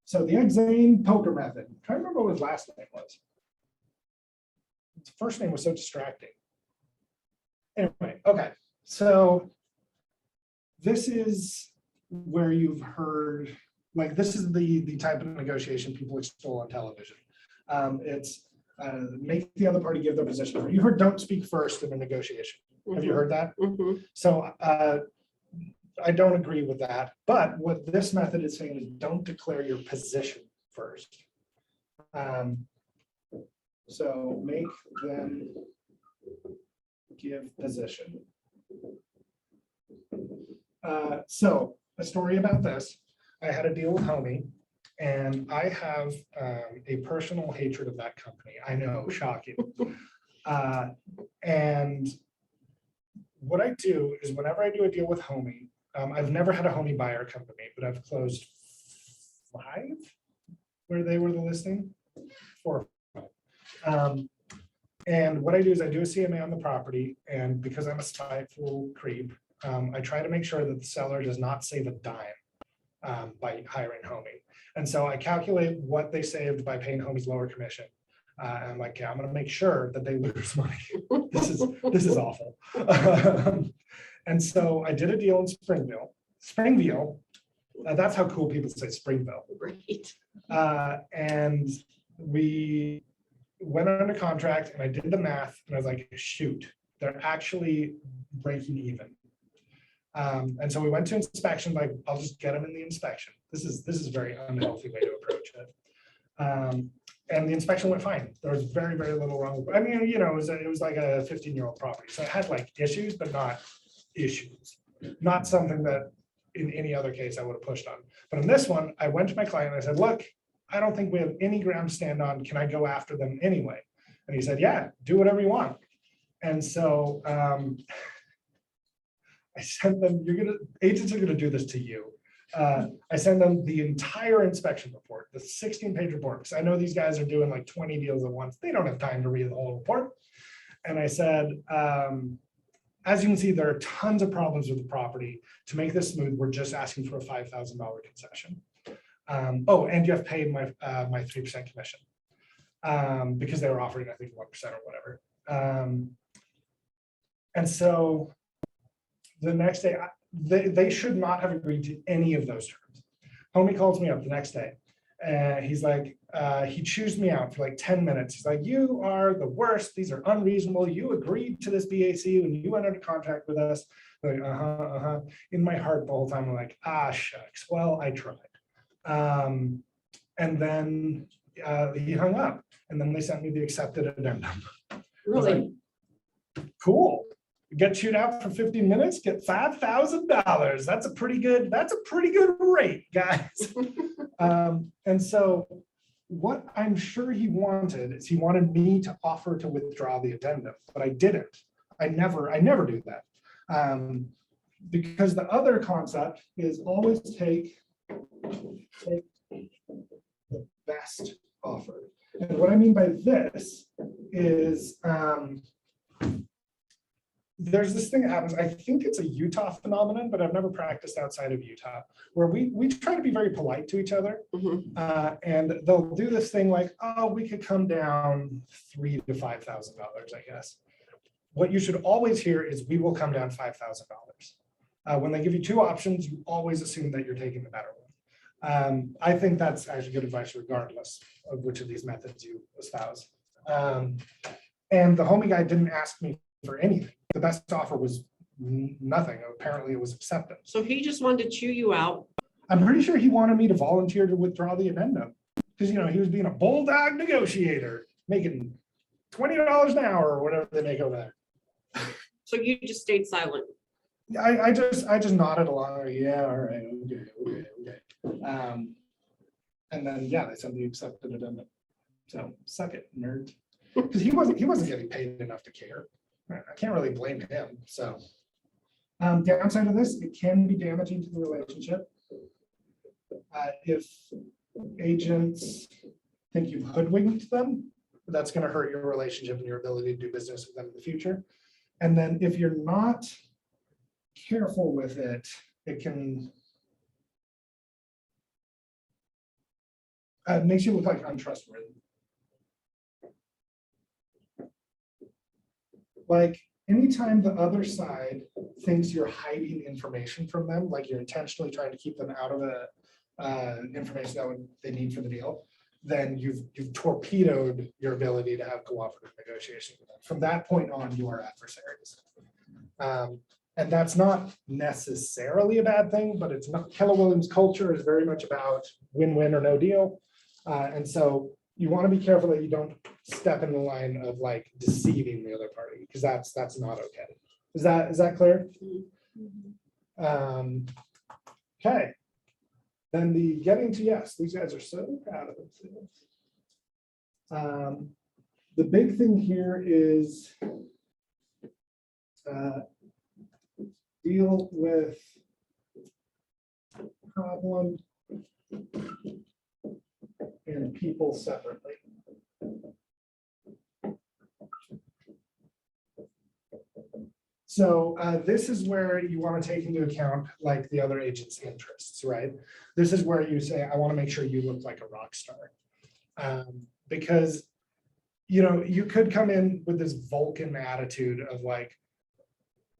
So the Exane poker method. I'm trying to remember what his last name was. His first name was so distracting. Anyway, okay. So this is where you've heard, like, this is the type of negotiation people extol on television. It's make the other party give their position. You heard don't speak first in a negotiation. Have you heard that? Mhm. So I don't agree with that. But what this method is saying is don't declare your position first. So make them give position. So a story about this, I had a deal with Homie, and I have a personal hatred of that company. I know, shocking. And what I do is whenever I do a deal with Homie, I've never had a Homie buyer company, but I've closed 5 where they were the listing, 4 or 5. And what I do is I do a CMA on the property, and because I'm a spiteful creep, I try to make sure that the seller does not save a dime by hiring Homie. And so I calculate what they saved by paying Homie's lower commission. And I'm like, yeah, I'm going to make sure that they lose money. This is awful. And so I did a deal in Springville. That's how cool people say Springville. Right. And we went under contract, and I did the math, and I was like, shoot, they're actually breaking even. And so we went to inspection, like, I'll just get them in the inspection. This is a very unhealthy way to approach it. And the inspection went fine. There was very, very little wrong. I mean, you know, it was like a 15-year-old property. So it had like issues, but not issues. Not something that in any other case I would have pushed on. But in this one, I went to my client and I said, look, I don't think we have any ground to stand on. Can I go after them anyway? And he said, yeah, do whatever you want. And so I sent them, agents are gonna do this to you. I send them the entire inspection report, the 16-page report, because I know these guys are doing like 20 deals at once. They don't have time to read the whole report. And I said, as you can see, there are tons of problems with the property. To make this smooth, we're just asking for a $5,000 concession. Oh, and you have to pay my 3% commission because they were offering, I think, 1% or whatever. And so the next day, they should not have agreed to any of those terms. Homie calls me up the next day. He's like, he chews me out for like 10 minutes. He's like, you are the worst. These are unreasonable. You agreed to this BAC when you went under contract with us. Like, in my heart the whole time, I'm like, shucks. Well, I tried. And then he hung up. And then they sent me the accepted addendum. Really? Like, cool. Get chewed out for 15 minutes, get $5,000. That's a pretty good rate, guys. And so what I'm sure he wanted is he wanted me to offer to withdraw the addendum, but I didn't. I never do that. Because the other concept is always take the best offer. And what I mean by this is there's this thing that happens. I think it's a Utah phenomenon, but I've never practiced outside of Utah, where we try to be very polite to each other. And they'll do this thing like, oh, we could come down $3,000 to $5,000, I guess. What you should always hear is we will come down $5,000. When they give you 2 options, you always assume that you're taking the better one. I think that's actually good advice regardless of which of these methods you espouse. And the Homie guy didn't ask me for anything. The best offer was nothing. Apparently it was acceptance. So he just wanted to chew you out. I'm pretty sure he wanted me to volunteer to withdraw the addendum because, you know, he was being a bulldog negotiator, making $20 an hour or whatever they make over there. So you just stayed silent. I just nodded along. Like, yeah, all right, okay. And then yeah, they sent the accepted addendum. So suck it, nerd. Because he wasn't getting paid enough to care. I can't really blame him. So downside of this, it can be damaging to the relationship. If agents think you've hoodwinked them, that's going to hurt your relationship and your ability to do business with them in the future. And then if you're not careful with it, it can makes you look like untrustworthy. Like anytime the other side thinks you're hiding information from them, like you're intentionally trying to keep them out of information that they need for the deal, then you've torpedoed your ability to have cooperative negotiations with them. From that point on, you are adversaries. And that's not necessarily a bad thing, but it's not. Keller Williams culture is very much about win-win or no deal. And so you want to be careful that you don't step in the line of like deceiving the other party, because that's not okay. Is that clear? Okay. Then the getting to yes, these guys are so proud of themselves. The big thing here is deal with problem and people separately. So this is where you want to take into account like the other agent's interests, right? This is where you say, I want to make sure you look like a rock star. Because, you know, you could come in with this Vulcan attitude of like,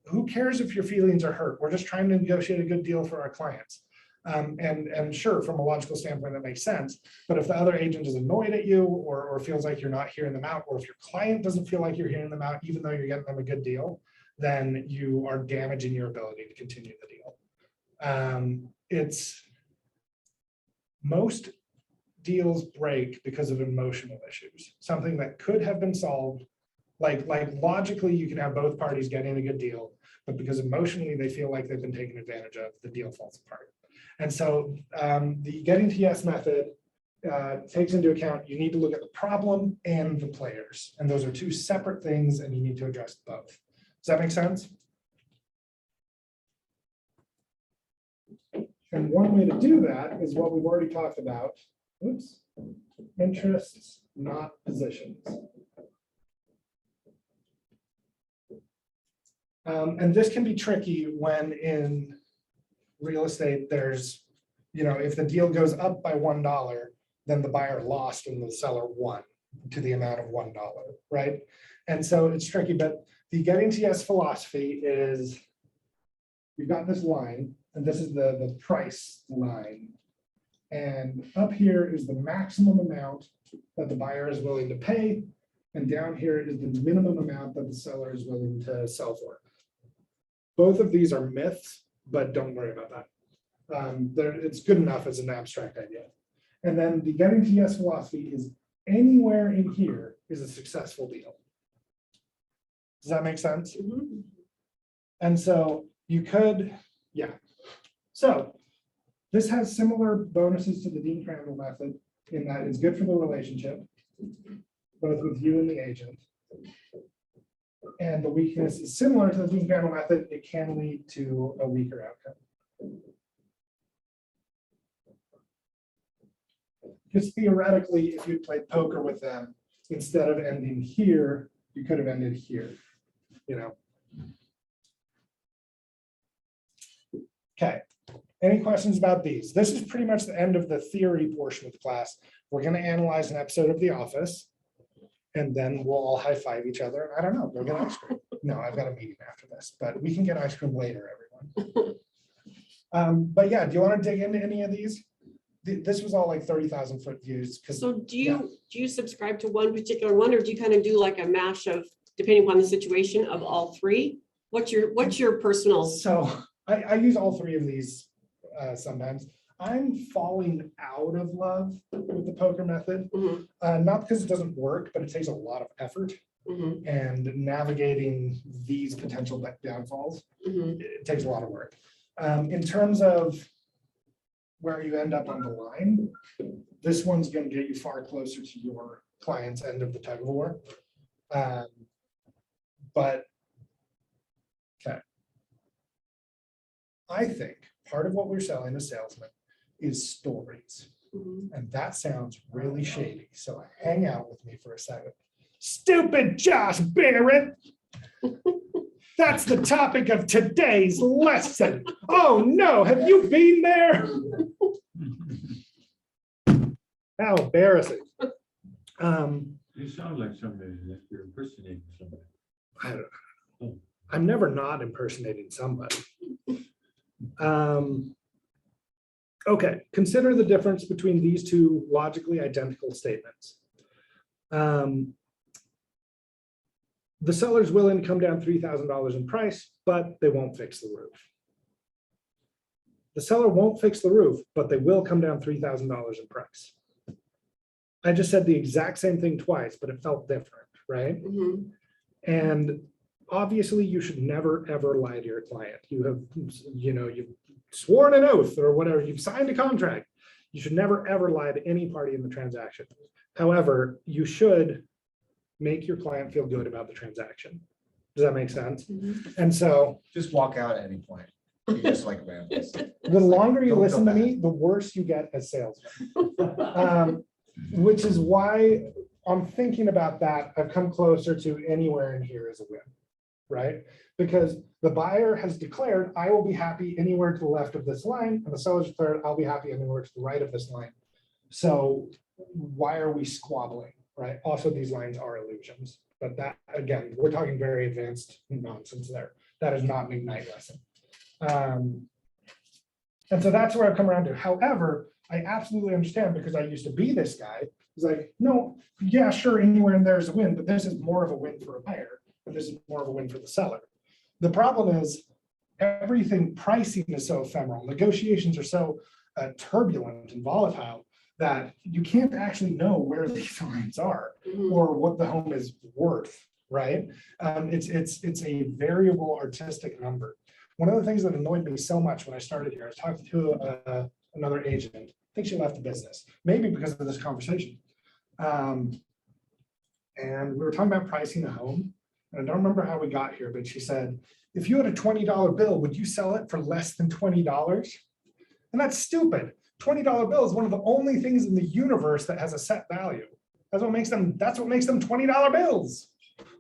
who cares if your feelings are hurt? We're just trying to negotiate a good deal for our clients. And sure, from a logical standpoint, that makes sense. But if the other agent is annoyed at you or feels like you're not hearing them out, or if your client doesn't feel like you're hearing them out, even though you're getting them a good deal, then you are damaging your ability to continue the deal. It's most deals break because of emotional issues, something that could have been solved. Like logically, you can have both parties getting a good deal, but because emotionally they feel like they've been taken advantage of, the deal falls apart. And so the getting to yes method takes into account, you need to look at the problem and the players. And those are two separate things and you need to address both. Does that make sense? And one way to do that is what we've already talked about. Oops. Interests, not positions. And this can be tricky when in real estate, there's, you know, if the deal goes up by $1, then the buyer lost and the seller won to the amount of $1, right? And so it's tricky, but the getting to yes philosophy is, you've got this line, and this is the price line. And up here is the maximum amount that the buyer is willing to pay. And down here is the minimum amount that the seller is willing to sell for. Both of these are myths, but don't worry about that. It's good enough as an abstract idea. And then the getting to yes philosophy is anywhere in here is a successful deal. Does that make sense? Mm-hmm. And so you could, yeah. So this has similar bonuses to the Dean Crandall method in that it's good for the relationship, both with you and the agent. And the weakness is similar to the Dean Crandall method. It can lead to a weaker outcome. Because theoretically, if you played poker with them, instead of ending here, you could have ended here, you know. Okay, any questions about these? This is pretty much the end of the theory portion of the class. We're going to analyze an episode of The Office, and then we'll all high five each other. I don't know, go get ice cream. No, I've got a meeting after this, but we can get ice cream later, everyone. But yeah, do you want to dig into any of these? This was all like 30,000 foot views. So do you subscribe to one particular one, or do you kind of do like a mash of, depending upon the situation, of all three? What's your personal? So I use all three of these sometimes. I'm falling out of love with the poker method, not because it doesn't work, but it takes a lot of effort. And navigating these potential downfalls, it takes a lot of work. In terms of where you end up on the line, this one's going to get you far closer to your client's end of the tug of war. But okay, I think part of what we're selling as salesmen is stories. Mhm. And that sounds really shady. So hang out with me for a second. Stupid Josh Barrett. That's the topic of today's lesson. Oh no, have you been there? How embarrassing. You sound like somebody that you're impersonating somebody. I don't know. I'm never not impersonating somebody. Okay, consider the difference between these two logically identical statements. The seller's willing to come down $3,000 in price, but they won't fix the roof. The seller won't fix the roof, but they will come down $3,000 in price. I just said the exact same thing twice, but it felt different, right? Mhm. And obviously you should never, ever lie to your client. You have, you've sworn an oath or whatever, you've signed a contract. You should never, ever lie to any party in the transaction. However, you should make your client feel good about the transaction. Does that make sense? Mhm. And so Just walk out at any point. You just like vandals. the longer you Don't feel listen to bad. me, the worse you get as salesmen. Which is why I'm thinking about that. I've come closer to anywhere in here is a win, right? Because the buyer has declared, I will be happy anywhere to the left of this line, and the seller's declared, I'll be happy anywhere to the right of this line. So why are we squabbling, right? Also, these lines are illusions, but that, again, we're talking very advanced nonsense there. That is not an Ignite lesson. And so that's where I've come around to. However, I absolutely understand because I used to be this guy. He's like, no, yeah, sure, anywhere in there is a win, but this is more of a win for a buyer, and this is more of a win for the seller. The problem is everything pricing is so ephemeral. Negotiations are so turbulent and volatile that you can't actually know where these lines are Mhm. or what the home is worth, right? It's a variable artistic number. One of the things that annoyed me so much when I started here, I was talking to another agent. I think she left the business, maybe because of this conversation. And we were talking about pricing a home. And I don't remember how we got here, but she said, if you had a $20 bill, would you sell it for less than $20? And that's stupid. $20 bill is one of the only things in the universe that has a set value. That's what makes them $20 bills.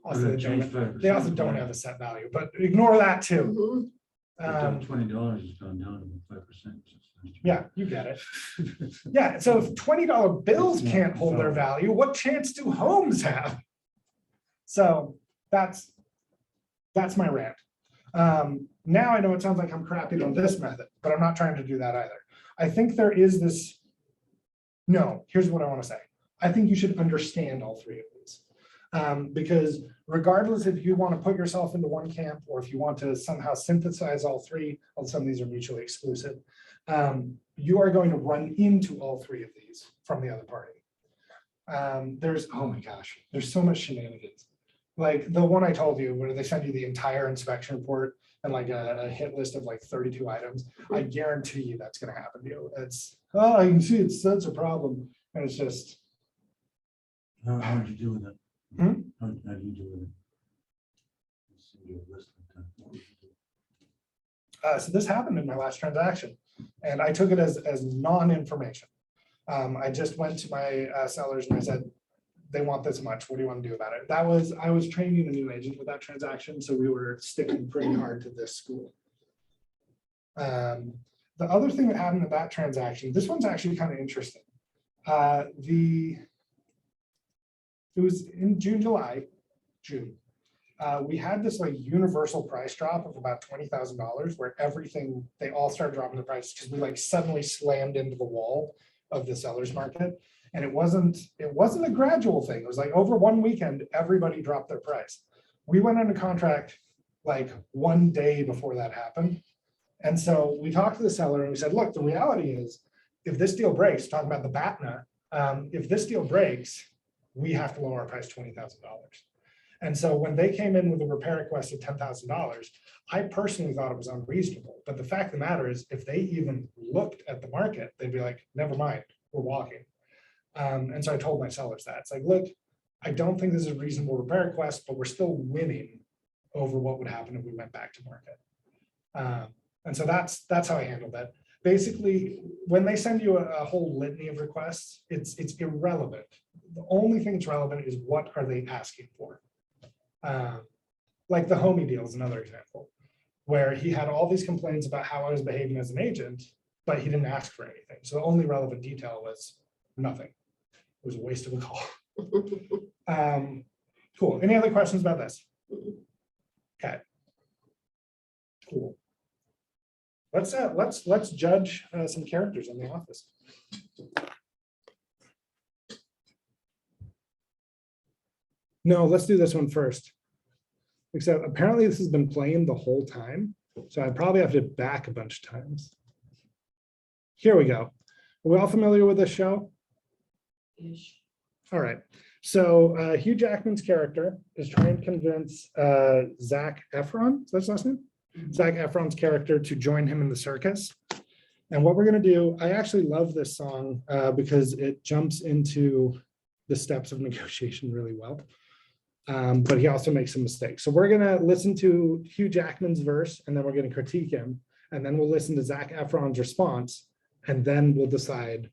Also, they also don't have a set value, but ignore that too. Mhm. $20 has gone down about 5%. Yeah, you get it. Yeah, so if $20 bills can't hold their value, what chance do homes have? So that's my rant. Now I know it sounds like I'm crapping on this method, but I'm not trying to do that either. I think there is this. No, here's what I want to say. I think you should understand all three of these. Because regardless if you want to put yourself into one camp or if you want to somehow synthesize all three, although some of these are mutually exclusive, you are going to run into all three of these from the other party. Oh my gosh, there's so much shenanigans. Like the one I told you where they send you the entire inspection report and like a hit list of like 32 items. I guarantee you that's going to happen to you. Oh, I can see it's such a problem. And it's just. How did you do with it? Hmm? How did you do with it? Let's see your list of time. What would you do? So this happened in my last transaction and I took it as non-information. I just went to my sellers and I said, they want this much. What do you want to do about it? I was training a new agent with that transaction. So we were sticking pretty hard to this school. The other thing that happened at that transaction, this one's actually kind of interesting. It was in June. We had this like universal price drop of about $20,000 where they all started dropping the price because we like suddenly slammed into the wall of the seller's market. And it wasn't a gradual thing. It was like over one weekend, everybody dropped their price. We went under contract like one day before that happened. And so we talked to the seller and we said, look, the reality is if this deal breaks, talking about the BATNA, if this deal breaks, we have to lower our price $20,000. And so when they came in with a repair request of $10,000, I personally thought it was unreasonable. But the fact of the matter is, if they even looked at the market, they'd be like, never mind, we're walking. And so I told my sellers that. It's like, look, I don't think this is a reasonable repair request, but we're still winning over what would happen if we went back to market. And so that's how I handled that. basically, when they send you a whole litany of requests, it's irrelevant. The only thing that's relevant is what are they asking for? Like the homie deal is another example, where he had all these complaints about how I was behaving as an agent, but he didn't ask for anything. So the only relevant detail was nothing. It was a waste of a call. Cool. Any other questions about this? Okay. Cool. Let's judge some characters in The Office. No, let's do this one first. Except apparently this has been playing the whole time, so I probably have to back a bunch of times. Here we go. Are we all familiar with this show? Ish. All right. So Hugh Jackman's character is trying to convince Zac Efron, is that his last name? Zac Efron's character to join him in the circus. And what we're going to do, I actually love this song because it jumps into the steps of negotiation really well. But he also makes some mistakes. So we're going to listen to Hugh Jackman's verse, and then we're going to critique him. And then we'll listen to Zac Efron's response, and then we'll decide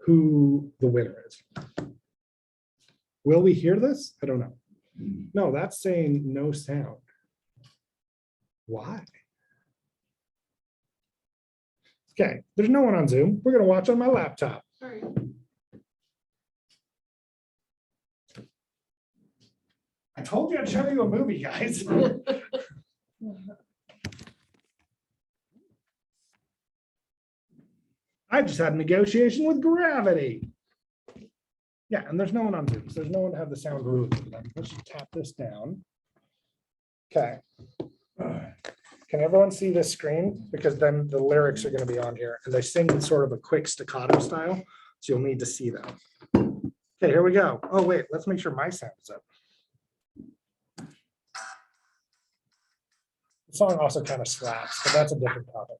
who the winner is. Will we hear this? I don't know. No, that's saying no sound. Why? Okay, there's no one on Zoom. We're going to watch on my laptop. All right. I told you I'd show you a movie, guys. I just had a negotiation with gravity. Yeah, and there's no one on Zoom, so there's no one to have the sound ruined. Let's just tap this down. Okay. Can everyone see this screen? Because then the lyrics are going to be on here, and they sing in sort of a quick staccato style, so you'll need to see them. Okay, here we go. Oh, wait, let's make sure my sound is up. The song also kind of slaps, but that's a different topic.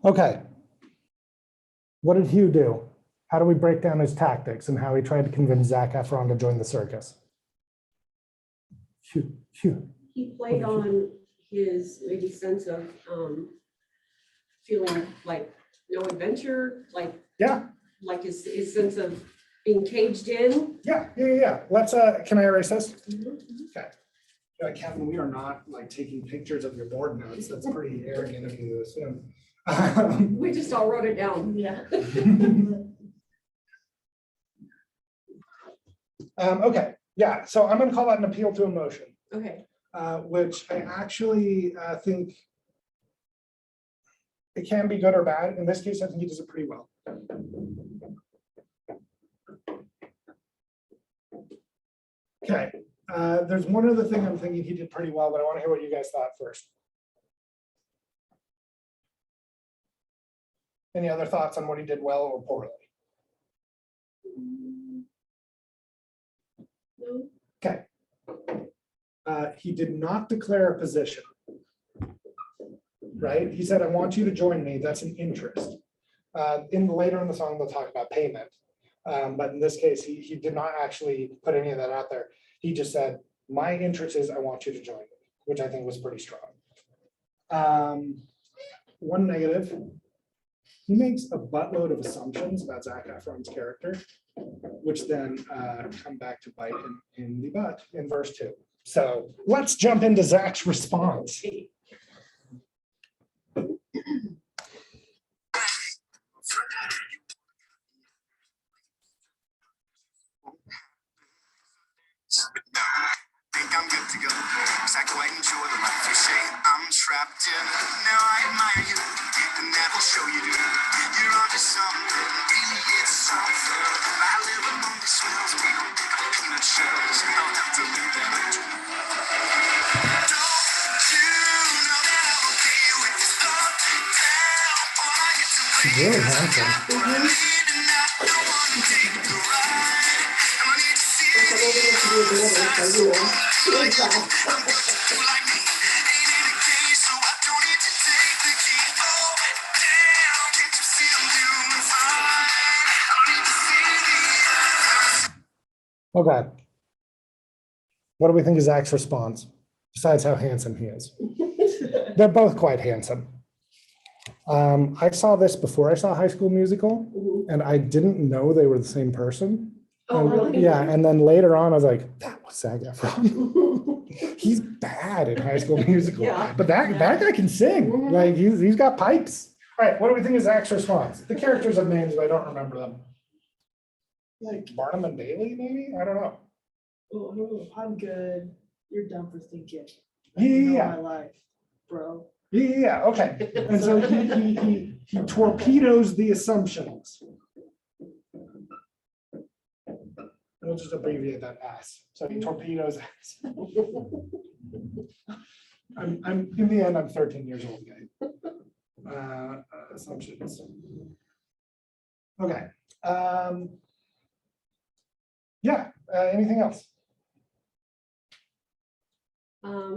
Okay. What did Hugh do? How do we break down his tactics and how he tried to convince Zac Efron to join the circus? Hugh. He played on his maybe sense of feeling like no adventure, like Yeah. like his sense of being caged in. Yeah. Let's, can I erase this? Okay. Cavan, we are not like taking pictures of your board notes. That's pretty arrogant of you to assume. We just all wrote it down. Yeah. Okay, yeah, so I'm gonna call that an appeal to emotion, Okay. which I actually think it can be good or bad. In this case, I think he does it pretty well. Okay, there's one other thing I'm thinking he did pretty well, but I want to hear what you guys thought first. Any other thoughts on what he did well or poorly? No. Okay. He did not declare a position. Right? He said, I want you to join me. That's an interest. Later in the song, they'll talk about payment. But in this case, he did not actually put any of that out there. He just said, my interest is I want you to join me, which I think was pretty strong. One negative, he makes a buttload of assumptions about Zac Efron's character, which then come back to bite him in the butt in verse 2. So let's jump into Zac's response. really handsome. Okay. What do we think is Zach's response? Besides how handsome he is. They're both quite handsome. I saw this before I saw High School Musical, Mhm. and I didn't know they were the same person. Oh, And- really? Yeah, and then later on, I was like, that was Zac Efron. He's bad in High School Musical, Yeah. but that guy can sing. Mhm. Like he's got pipes. All right, what do we think is Zach's response? The characters have names, but I don't remember them. Like Barnum and Bailey, maybe? I don't know. Oh, I'm good. You're dumb for thinking. Yeah, You know yeah. my life, bro. Yeah, okay. And so he torpedoes the assumptions. We'll just abbreviate that as. So he torpedoes as. I'm in the end, I'm 13 years old, guys. Assumptions. Okay. Yeah, anything else?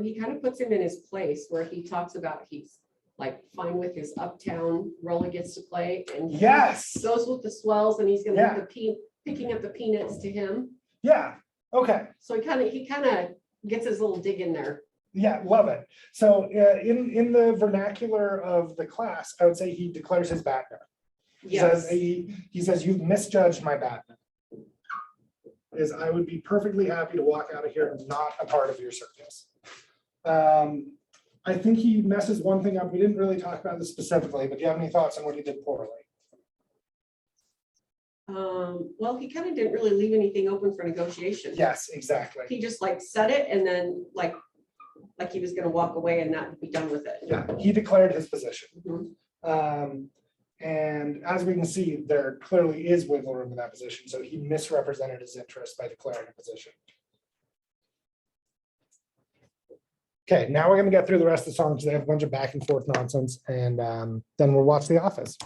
He kind of puts him in his place where he talks about he's like fine with his uptown role he gets to play and he Yes. goes with the swells and he's gonna Yeah. leave the picking up the peanuts to him. Yeah, okay. So he kind of gets his little dig in there. Yeah, love it. So in the vernacular of the class, I would say he declares his Batman. He says, Yes. he says, you've misjudged my Batman. Is I would be perfectly happy to walk out of here and not a part of your circus. I think he messes one thing up. We didn't really talk about this specifically, but do you have any thoughts on what he did poorly? Well, he kind of didn't really leave anything open for negotiation. Yes, exactly. He just like said it and then like he was gonna walk away and not be done with it. Yeah, he declared his position. Mhm. And as we can see, there clearly is wiggle room in that position. So he misrepresented his interest by declaring a position. Okay, now we're going to get through the rest of the songs. They have a bunch of back and forth nonsense, and then we'll watch The Office.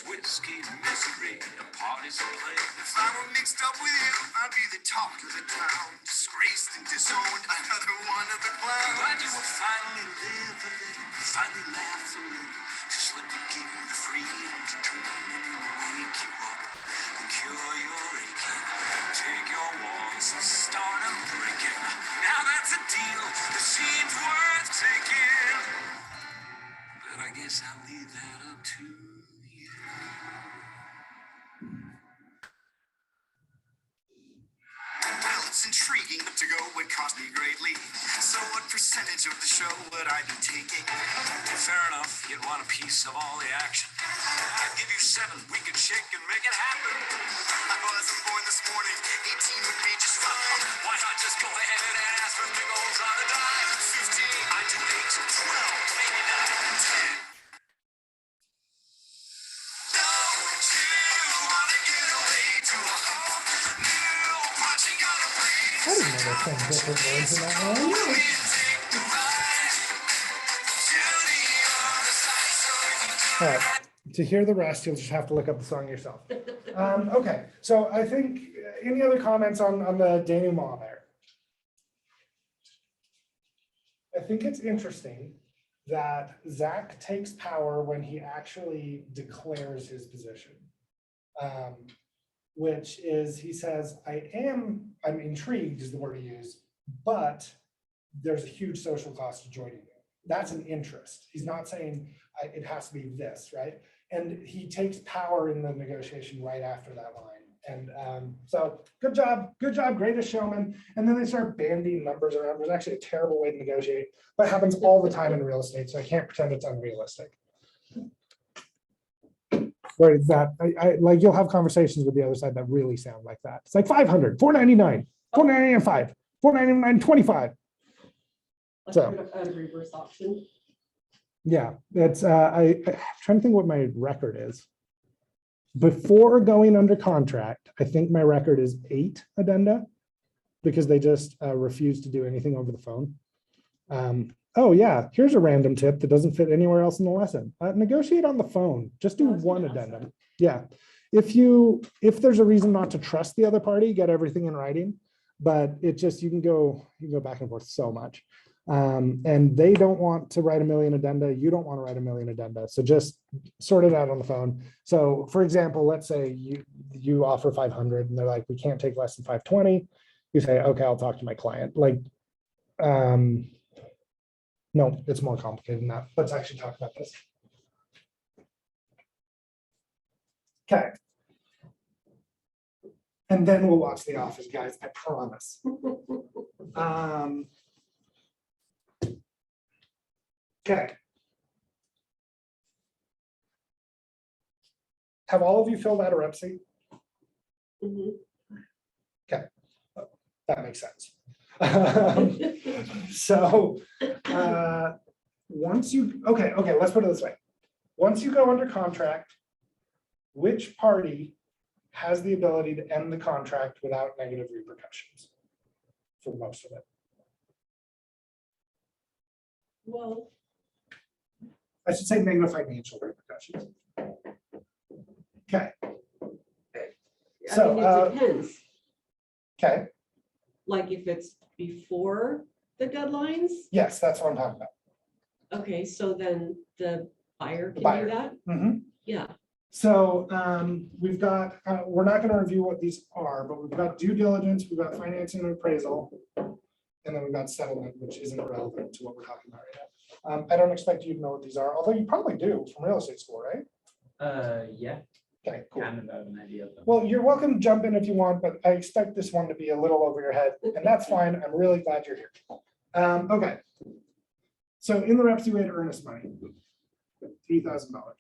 Whiskey, misery, and parties and play. If I were mixed up with you, I'd be the talk of the town. Disgraced and disowned, another one of the clowns. Glad you would finally live a little, finally laugh a little. Just let me give you the freedom to come and wake you up and cure your aching. Take your walls and start them breaking. Now that's a deal that seems worth taking. But I guess I'll leave that up to you. Well, it's intriguing to go would cost me greatly. So what percentage of the show would I be taking? Fair enough, you'd want a piece of all the action. I'd give you 7, we could shake and make it happen. I wasn't born this morning, 18 would be just fine. Why not just go ahead and ask for nickels on the dime? 15, I do 8, 12, maybe 9, 10. Don't you wanna get away to a home? New watching on a breeze. I didn't know they played different words in that one. All right, to hear the rest, you'll just have to look up the song yourself. Okay, so I think any other comments on the denouement there? I think it's interesting that Zach takes power when he actually declares his position. Which is, he says, I'm intrigued is the word he used, but there's a huge social cost to joining you. That's an interest. He's not saying it has to be this, right? And he takes power in the negotiation right after that line. And so good job, greatest showman. And then they start bandying numbers around. There's actually a terrible way to negotiate, but it happens all the time in real estate. So I can't pretend it's unrealistic. Where is that? I like, you'll have conversations with the other side that really sound like that. It's like 500, 499, 499, 5, 499, 25. Like So- a reverse auction. Yeah, that's I'm trying to think what my record is. Before going under contract, I think my record is 8 addenda because they just refuse to do anything over the phone. oh yeah, here's a random tip that doesn't fit anywhere else in the lesson. Negotiate on the phone. Just do I was one gonna ask addendum. Yeah. If there's a reason not to trust the other party, get everything in writing. But it just, you can go back and forth so much. And they don't want to write a million addenda. You don't want to write a million addenda. So just sort it out on the phone. So for example, let's say you offer 500 and they're like, we can't take less than 520. You say, okay, I'll talk to my client. Like, no, it's more complicated than that. Let's actually talk about this. Okay. And then we'll watch The Office, guys, I promise. Okay. Have all of you filled out a rep sheet? Mhm. That makes sense. So, once you, okay, let's put it this way. Once you go under contract, which party has the ability to end the contract without negative repercussions for most of it? Well, I should say negative financial repercussions. Okay, I So, mean, it depends. okay, Like if it's before the deadlines, yes, that's what I'm talking about. okay, so then the buyer The can buyer. do that? Mhm. Yeah, So we've got, we're not gonna review what these are, but we've got due diligence, we've got financing and appraisal. And then we've got settlement, which isn't relevant to what we're talking about right now. I don't expect you to know what these are, although you probably do from real estate school, right? Yeah, Okay, cool. kind of have an idea of them. Well, you're welcome to jump in if you want, but I expect this one to be a little over your head, and that's fine. I'm really glad you're here. Okay. So in the reps, you had earnest money, $3,000.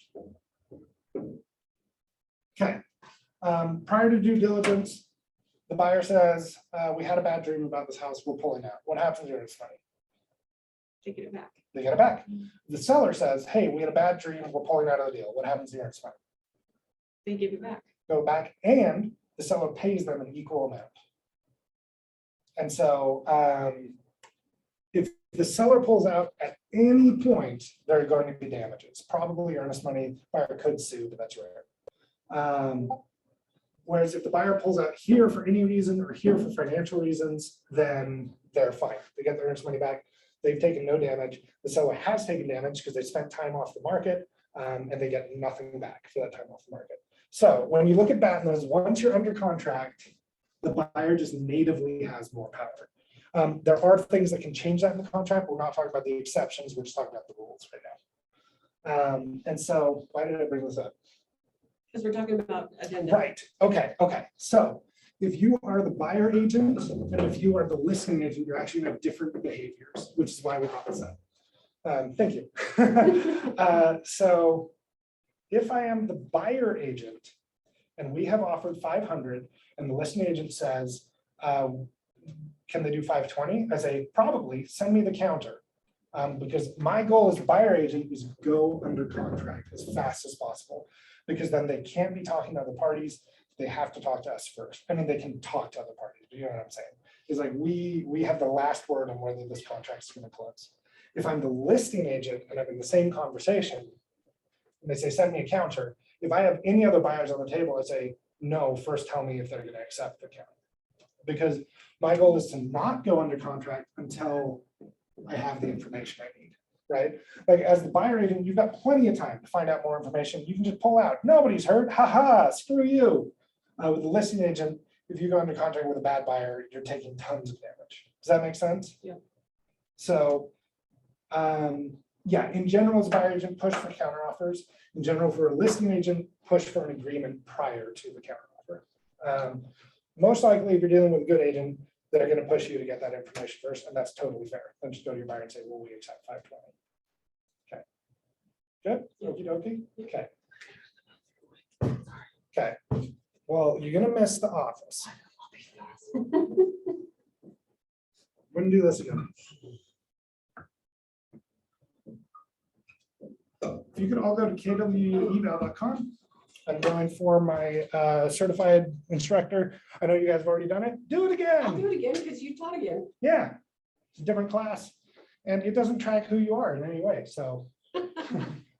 Okay. Prior to due diligence, the buyer says, we had a bad dream about this house, we're pulling out. What happens to earnest money? taking it back. They get it back. The seller says, hey, we had a bad dream, we're pulling out of the deal. What happens to earnest money? They give it back. Go back, and the seller pays them an equal amount. And so if the seller pulls out at any point, there are going to be damages, probably earnest money. Buyer could sue, but that's rare. Whereas if the buyer pulls out here for any reason or here for financial reasons, then they're fine. They get their earnest money back. They've taken no damage. The seller has taken damage because they spent time off the market, and they get nothing back for that time off the market. So when you look at BATNAs, once you're under contract, the buyer just natively has more power. There are things that can change that in the contract. We're not talking about the exceptions. We're just talking about the rules right now. And so why did I bring this up? Because we're talking about addenda. Right, okay. So if you are the buyer agent and if you are the listing agent, you're actually gonna have different behaviors, which is why we brought this up. Thank you. So if I am the buyer agent and we have offered 500 and the listing agent says, can they do 520? I say, probably, send me the counter. Because my goal as a buyer agent is go under contract as fast as possible. Because then they can't be talking to other parties. They have to talk to us first. I mean, they can talk to other parties, but you know what I'm saying? It's like we have the last word on whether this contract is going to close. If I'm the listing agent and I'm in the same conversation, and they say, send me a counter. If I have any other buyers on the table, I say, no, first tell me if they're going to accept the counter. Because my goal is to not go under contract until I have the information I need, right? Like as the buyer agent, you've got plenty of time to find out more information. You can just pull out. Nobody's hurt. Ha, screw you. With the listing agent, if you go under contract with a bad buyer, you're taking tons of damage. Does that make sense? Yeah. So, yeah, in general, as a buyer agent, push for counter offers. In general, for a listing agent, push for an agreement prior to the counter offer. Most likely, if you're dealing with a good agent, they're going to push you to get that information first, and that's totally fair. Then just go to your buyer and say, well, we accept 520. Okay, good, okie dokie, okay. Okay, well, you're going to miss the office. Wouldn't do this again. If you could all go to kweval.com. I'm going for my certified instructor. I know you guys have already done it. Do it I'll again. do it again because you taught again. Yeah, it's a different class. and it doesn't track who you are in any way. So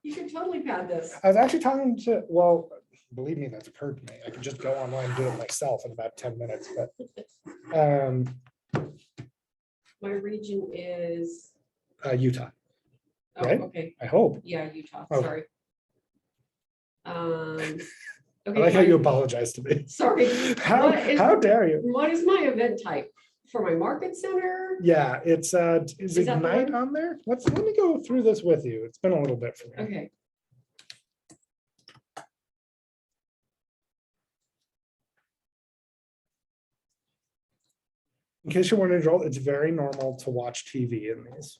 You should totally pad this. I was actually talking to, well, believe me, that's occurred to me. I could just go online and do it myself in about 10 minutes, but My region is, Utah, oh, Right? okay, I hope. yeah, Utah, Okay. sorry. I Okay, like how you my- apologize to me. sorry. How, What is- how dare you? What is my event type? For my market center? Yeah, it's, is Is that the Ignite one? on there? Let me go through this with you. It's been a little bit for me. Okay, In case you're wondering, Joel, it's very normal to watch TV in these.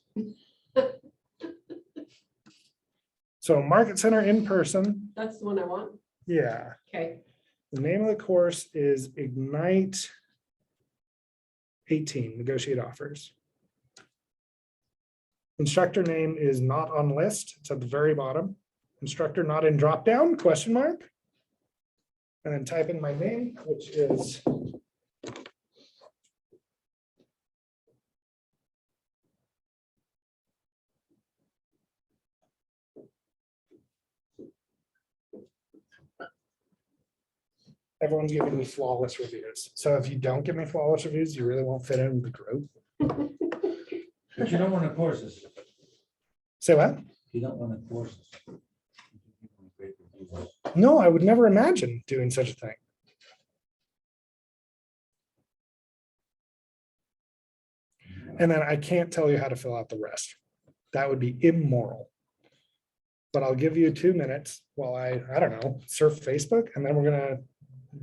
So Market Center in person, that's the one I want. yeah. Okay, The name of the course is Ignite 18, Negotiate Offers. Instructor name is not on list. It's at the very bottom. Instructor not in dropdown, question mark. And then type in my name, which is everyone's giving me flawless reviews. So if you don't give me flawless reviews, you really won't fit in with the group. But you don't want to courses. Say what? You don't want to courses. No, I would never imagine doing such a thing. And then I can't tell you how to fill out the rest. That would be immoral. But I'll give you 2 minutes while I don't know, surf Facebook, and then we're gonna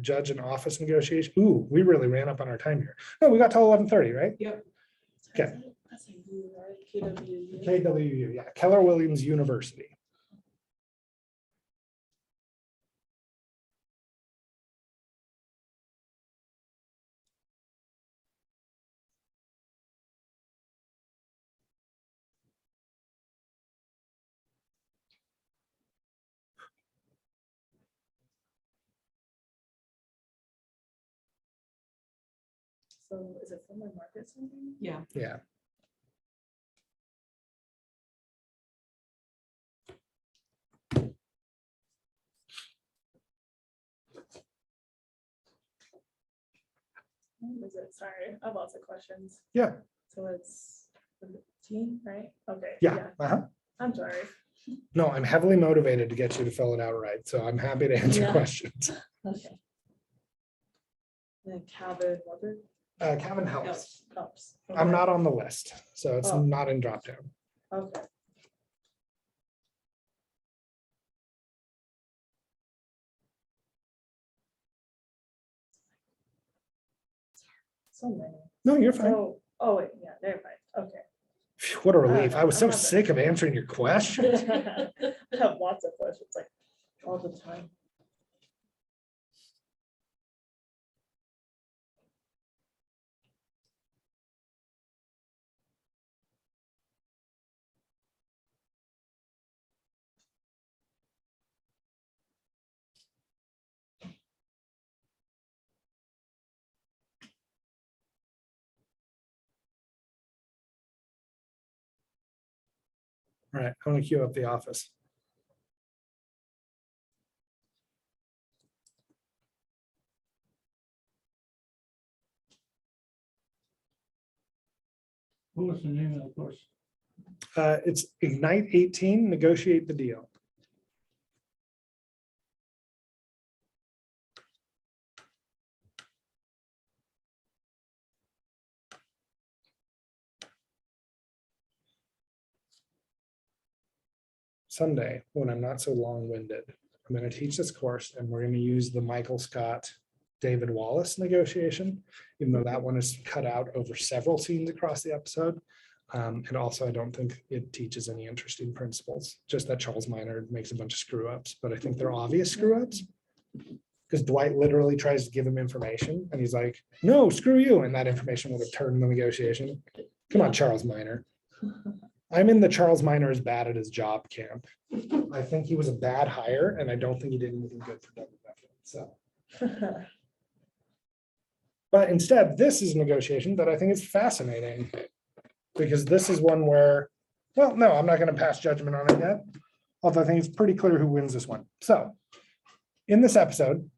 judge an office negotiation. Ooh, we really ran up on our time here. No, we got till 11:30, right? yep. Okay. That's a U, right? KWU. KWU, yeah, Keller Williams University. So is it from my market something? Yeah, Yeah. Is it, sorry, I have lots of questions. Yeah. So it's the team, right? Okay. Yeah. Uh-huh. I'm sorry. No, I'm heavily motivated to get you to fill it out right. So I'm happy to answer Yeah. questions. Okay. Then Cavan, what Cavan helps. helps? I'm Okay. not on the list, so it's Oh. not in dropdown. Okay. So many. No, you're fine. Oh, wait, yeah, never mind. Okay. Phew, what a relief. I was so I'm not sick of answering your questions. I have lots of questions, like, all the time. All right, I'm gonna queue up the office. What was the name of the course? It's Ignite 18, Negotiate the Deal. Someday, when I'm not so long-winded, I'm going to teach this course and we're going to use the Michael Scott, David Wallace negotiation, even though that one is cut out over several scenes across the episode. And also, I don't think it teaches any interesting principles, just that Charles Minor makes a bunch of screw ups, but I think they're obvious screw ups. Because Dwight literally tries to give him information and he's like, no, screw you. And that information would have turned the negotiation. Come on, Charles Minor. I'm in the Charles Minor is bad at his job camp. I think he was a bad hire and I don't think he did anything good for WFM. So, but instead, this is a negotiation that I think is fascinating. because this is one where, well, no, I'm not going to pass judgment on it yet. Although I think it's pretty clear who wins this one. So in this episode,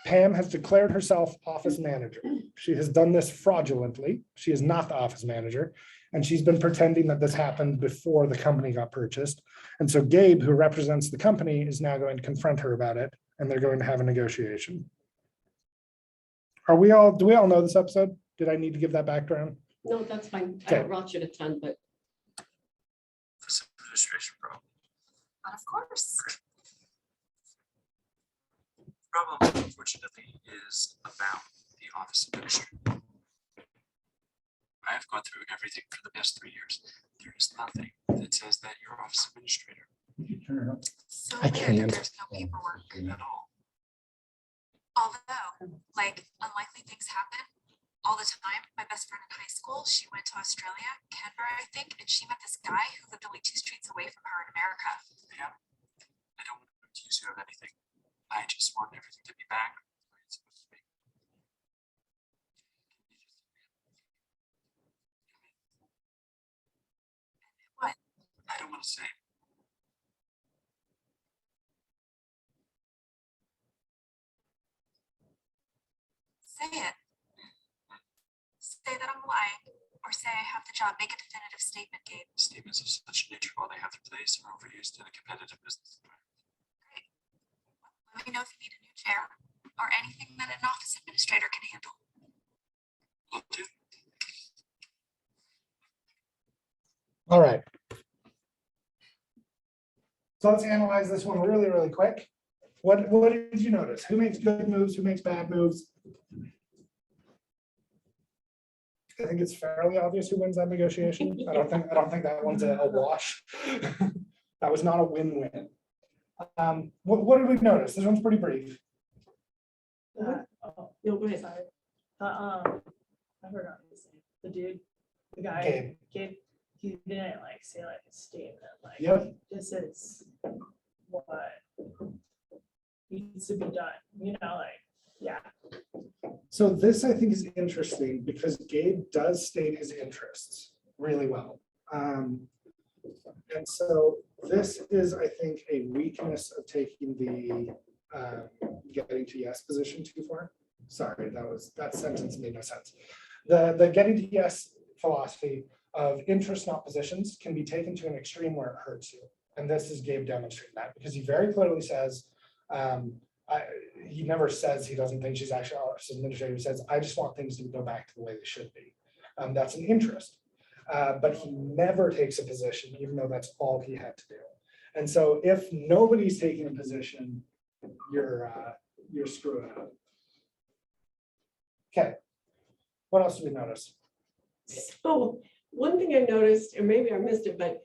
Pam has declared herself office manager. She has done this fraudulently. She is not the office manager. And she's been pretending that this happened before the company got purchased. And so Gabe, who represents the company, is now going to confront her about it. And they're going to have a negotiation. Do we all know this episode? Did I need to give that background? No, that's fine. I Okay. don't watch it a ton, but This administration problem. But of course. Problem, unfortunately, is about the office administrator. I have gone through everything for the past 3 years. There is nothing that says that you're office administrator You turn it up. So I weird can't. that there's no paperwork. at all. Although, like, unlikely things happen all the time. My best friend in high school, she went to Australia, Canberra, I think, and she met this guy who lived only 2 streets away from her in America. Yeah. I don't want to accuse you of anything. I just want everything to be back where it's supposed to be. What? I don't want to say. Say it. Say that I'm lying, or say I have the job. Make a definitive statement, Gabe. Statements of such nature, while they have their place, are overused in a competitive business environment. Great. Let me know if you need a new chair, or anything that an office administrator can handle. Will do. All right. So let's analyze this one really, really quick. What did you notice? Who makes good moves? Who makes bad moves? I think it's fairly obvious who wins that negotiation. I don't think that one's a wash. That was not a win-win. What did we notice? This one's pretty brief. Oh, no, go ahead. sorry. I forgot his name. The dude, the guy, Gabe. Gabe, he didn't like say like a statement, like Yep. this is what needs to be done, you know, like, yeah. So this, I think, is interesting because Gabe does state his interests really well. And so this is, I think, a weakness of taking the getting to yes position too far. Sorry, that sentence made no sense. The getting to yes philosophy of interest, not positions, can be taken to an extreme where it hurts you. And this is Gabe demonstrating that because he very clearly says, he never says he doesn't think she's actually office administrator. He says, I just want things to go back to the way they should be. That's an interest. But he never takes a position, even though that's all he had to do. And so if nobody's taking a position, you're screwing up. Okay. What else did we notice? so one thing I noticed, and maybe I missed it, but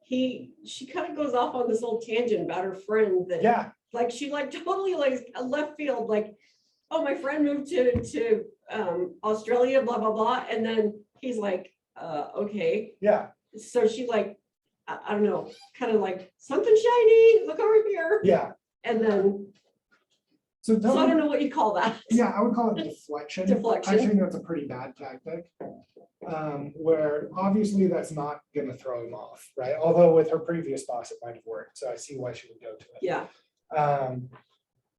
she kind of goes off on this little tangent about her friend that Yeah, like she like totally like a left field, like, oh, my friend moved to Australia, blah, blah, blah. And then he's like, okay. yeah, So she like, I don't know, kind of like something shiny, look over here. yeah. And then, So so I don't know what you call that. yeah, I would call it deflection. Deflection. I think that's a pretty bad tactic. Where obviously that's not gonna throw him off, right? Although with her previous boss, it might have worked. So I see why she would go to it. Yeah,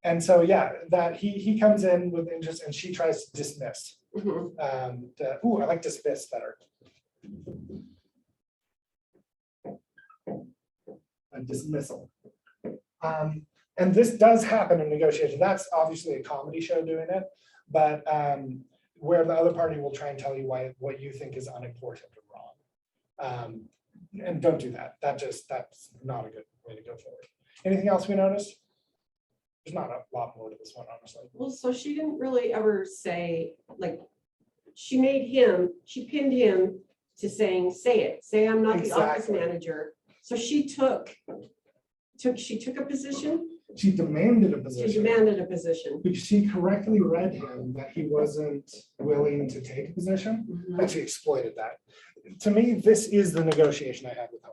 And so, yeah, that he comes in with interest and she tries to dismiss. mhm. I like dismiss better. A dismissal. And this does happen in negotiation. That's obviously a comedy show doing it, but where the other party will try and tell you why what you think is unimportant or wrong. And don't do that. That's not a good way to go forward. Anything else we noticed? There's not a lot more to this one, honestly. Well, so she didn't really ever say, like, she pinned him to saying, say I'm not the office Exactly. manager. So she took a position, She demanded a she position. demanded a position. Because she correctly read him that he wasn't willing to take a position, Mhm. and she exploited that. To me, this is the negotiation I had with Homie.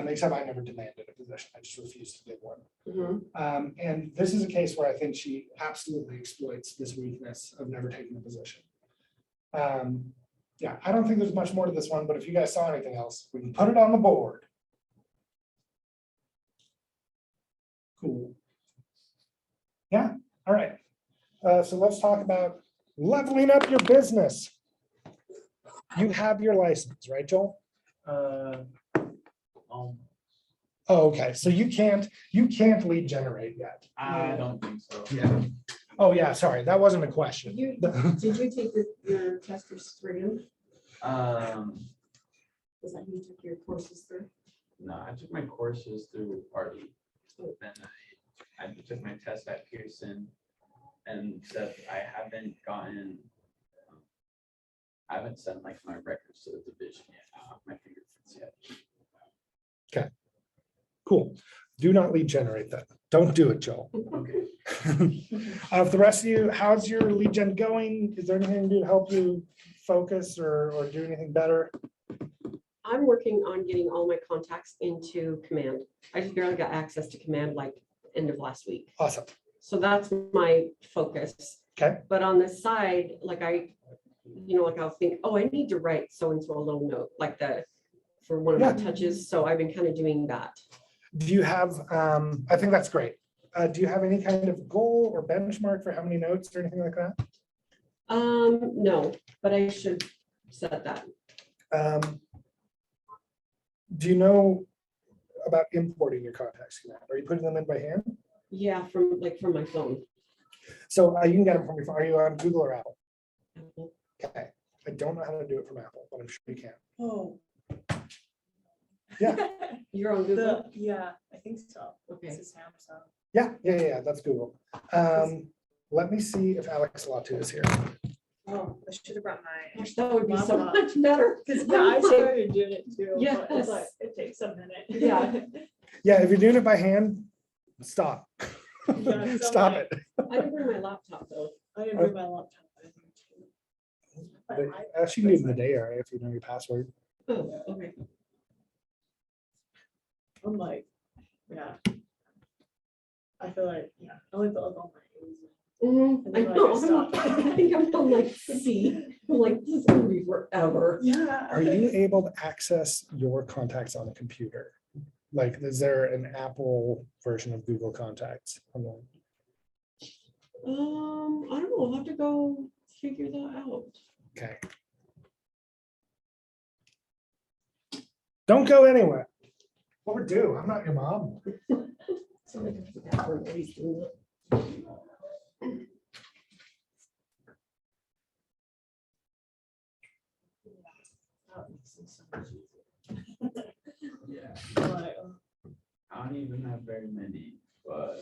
Except I never demanded a position, I just refused to give one. Mhm. And this is a case where I think she absolutely exploits this weakness of never taking a position. Yeah, I don't think there's much more to this one, but if you guys saw anything else, we can put it on the board. Cool. Yeah, all right. So let's talk about leveling up your business. You have your license, right, Joel? Um, Oh, okay, so you can't lead generate yet. I don't think so. Yeah. Oh, yeah, sorry, that wasn't a question. Did you take your testers through? Is that who you took your courses through? No, I took my courses through Artie. Then I took my test at Pearson and said I haven't gotten, I haven't sent like my records to the division yet, my fingerprints yet. Cool. Do not lead generate that. Don't do it, Joel. Okay. Of the rest of you, how's your lead gen going? Is there anything to help you focus or do anything better? I'm working on getting all my contacts into Command. I just barely got access to Command like end of last week. Awesome. So that's my focus. Okay. But on the side, like like I'll think, oh, I need to write so-and-so a little note like for one of my touches. So I've been kind of doing that. Do you have, I think that's great. Do you have any kind of goal or benchmark for how many notes or anything like that? No, but I should set that. Do you know about importing your contacts? Are you putting them in by hand? Yeah, from my phone. So you can get them from your phone. Are you on Google or Apple? Okay. I don't know how to do it from Apple, but I'm sure you can. Oh. Yeah. You're on Google? Yeah, I think so. Okay. This is Samsung. Yeah. That's Google. Let me see if Alex Latu is here. Oh, I should have brought my. Gosh, that would be so Laptop. much better. Because I started doing it too. but Yes. it's like, it takes a minute. Yeah. Yeah, if you're doing it by hand, stop. Yeah, so Stop like- it. I didn't bring my laptop though. I didn't bring my laptop. I think, too. But I- Actually, you can do it in the day area if you know your password. Oh, okay. I'm like, yeah. I feel like, yeah, I like the look on my A's. Mhm, And I then, like, know, I stopped. I think I'm on like C. I'm like, this is gonna be forever. Yeah. Are you able to access your contacts on a computer? Like, is there an Apple version of Google Contacts? I don't know, I'll have to go figure that out. Okay. Don't go anywhere. Overdue. I'm not your mom. Somebody can put that for a reason. That makes it so much easier. Yeah, I'm like, oh. I don't even have very many, but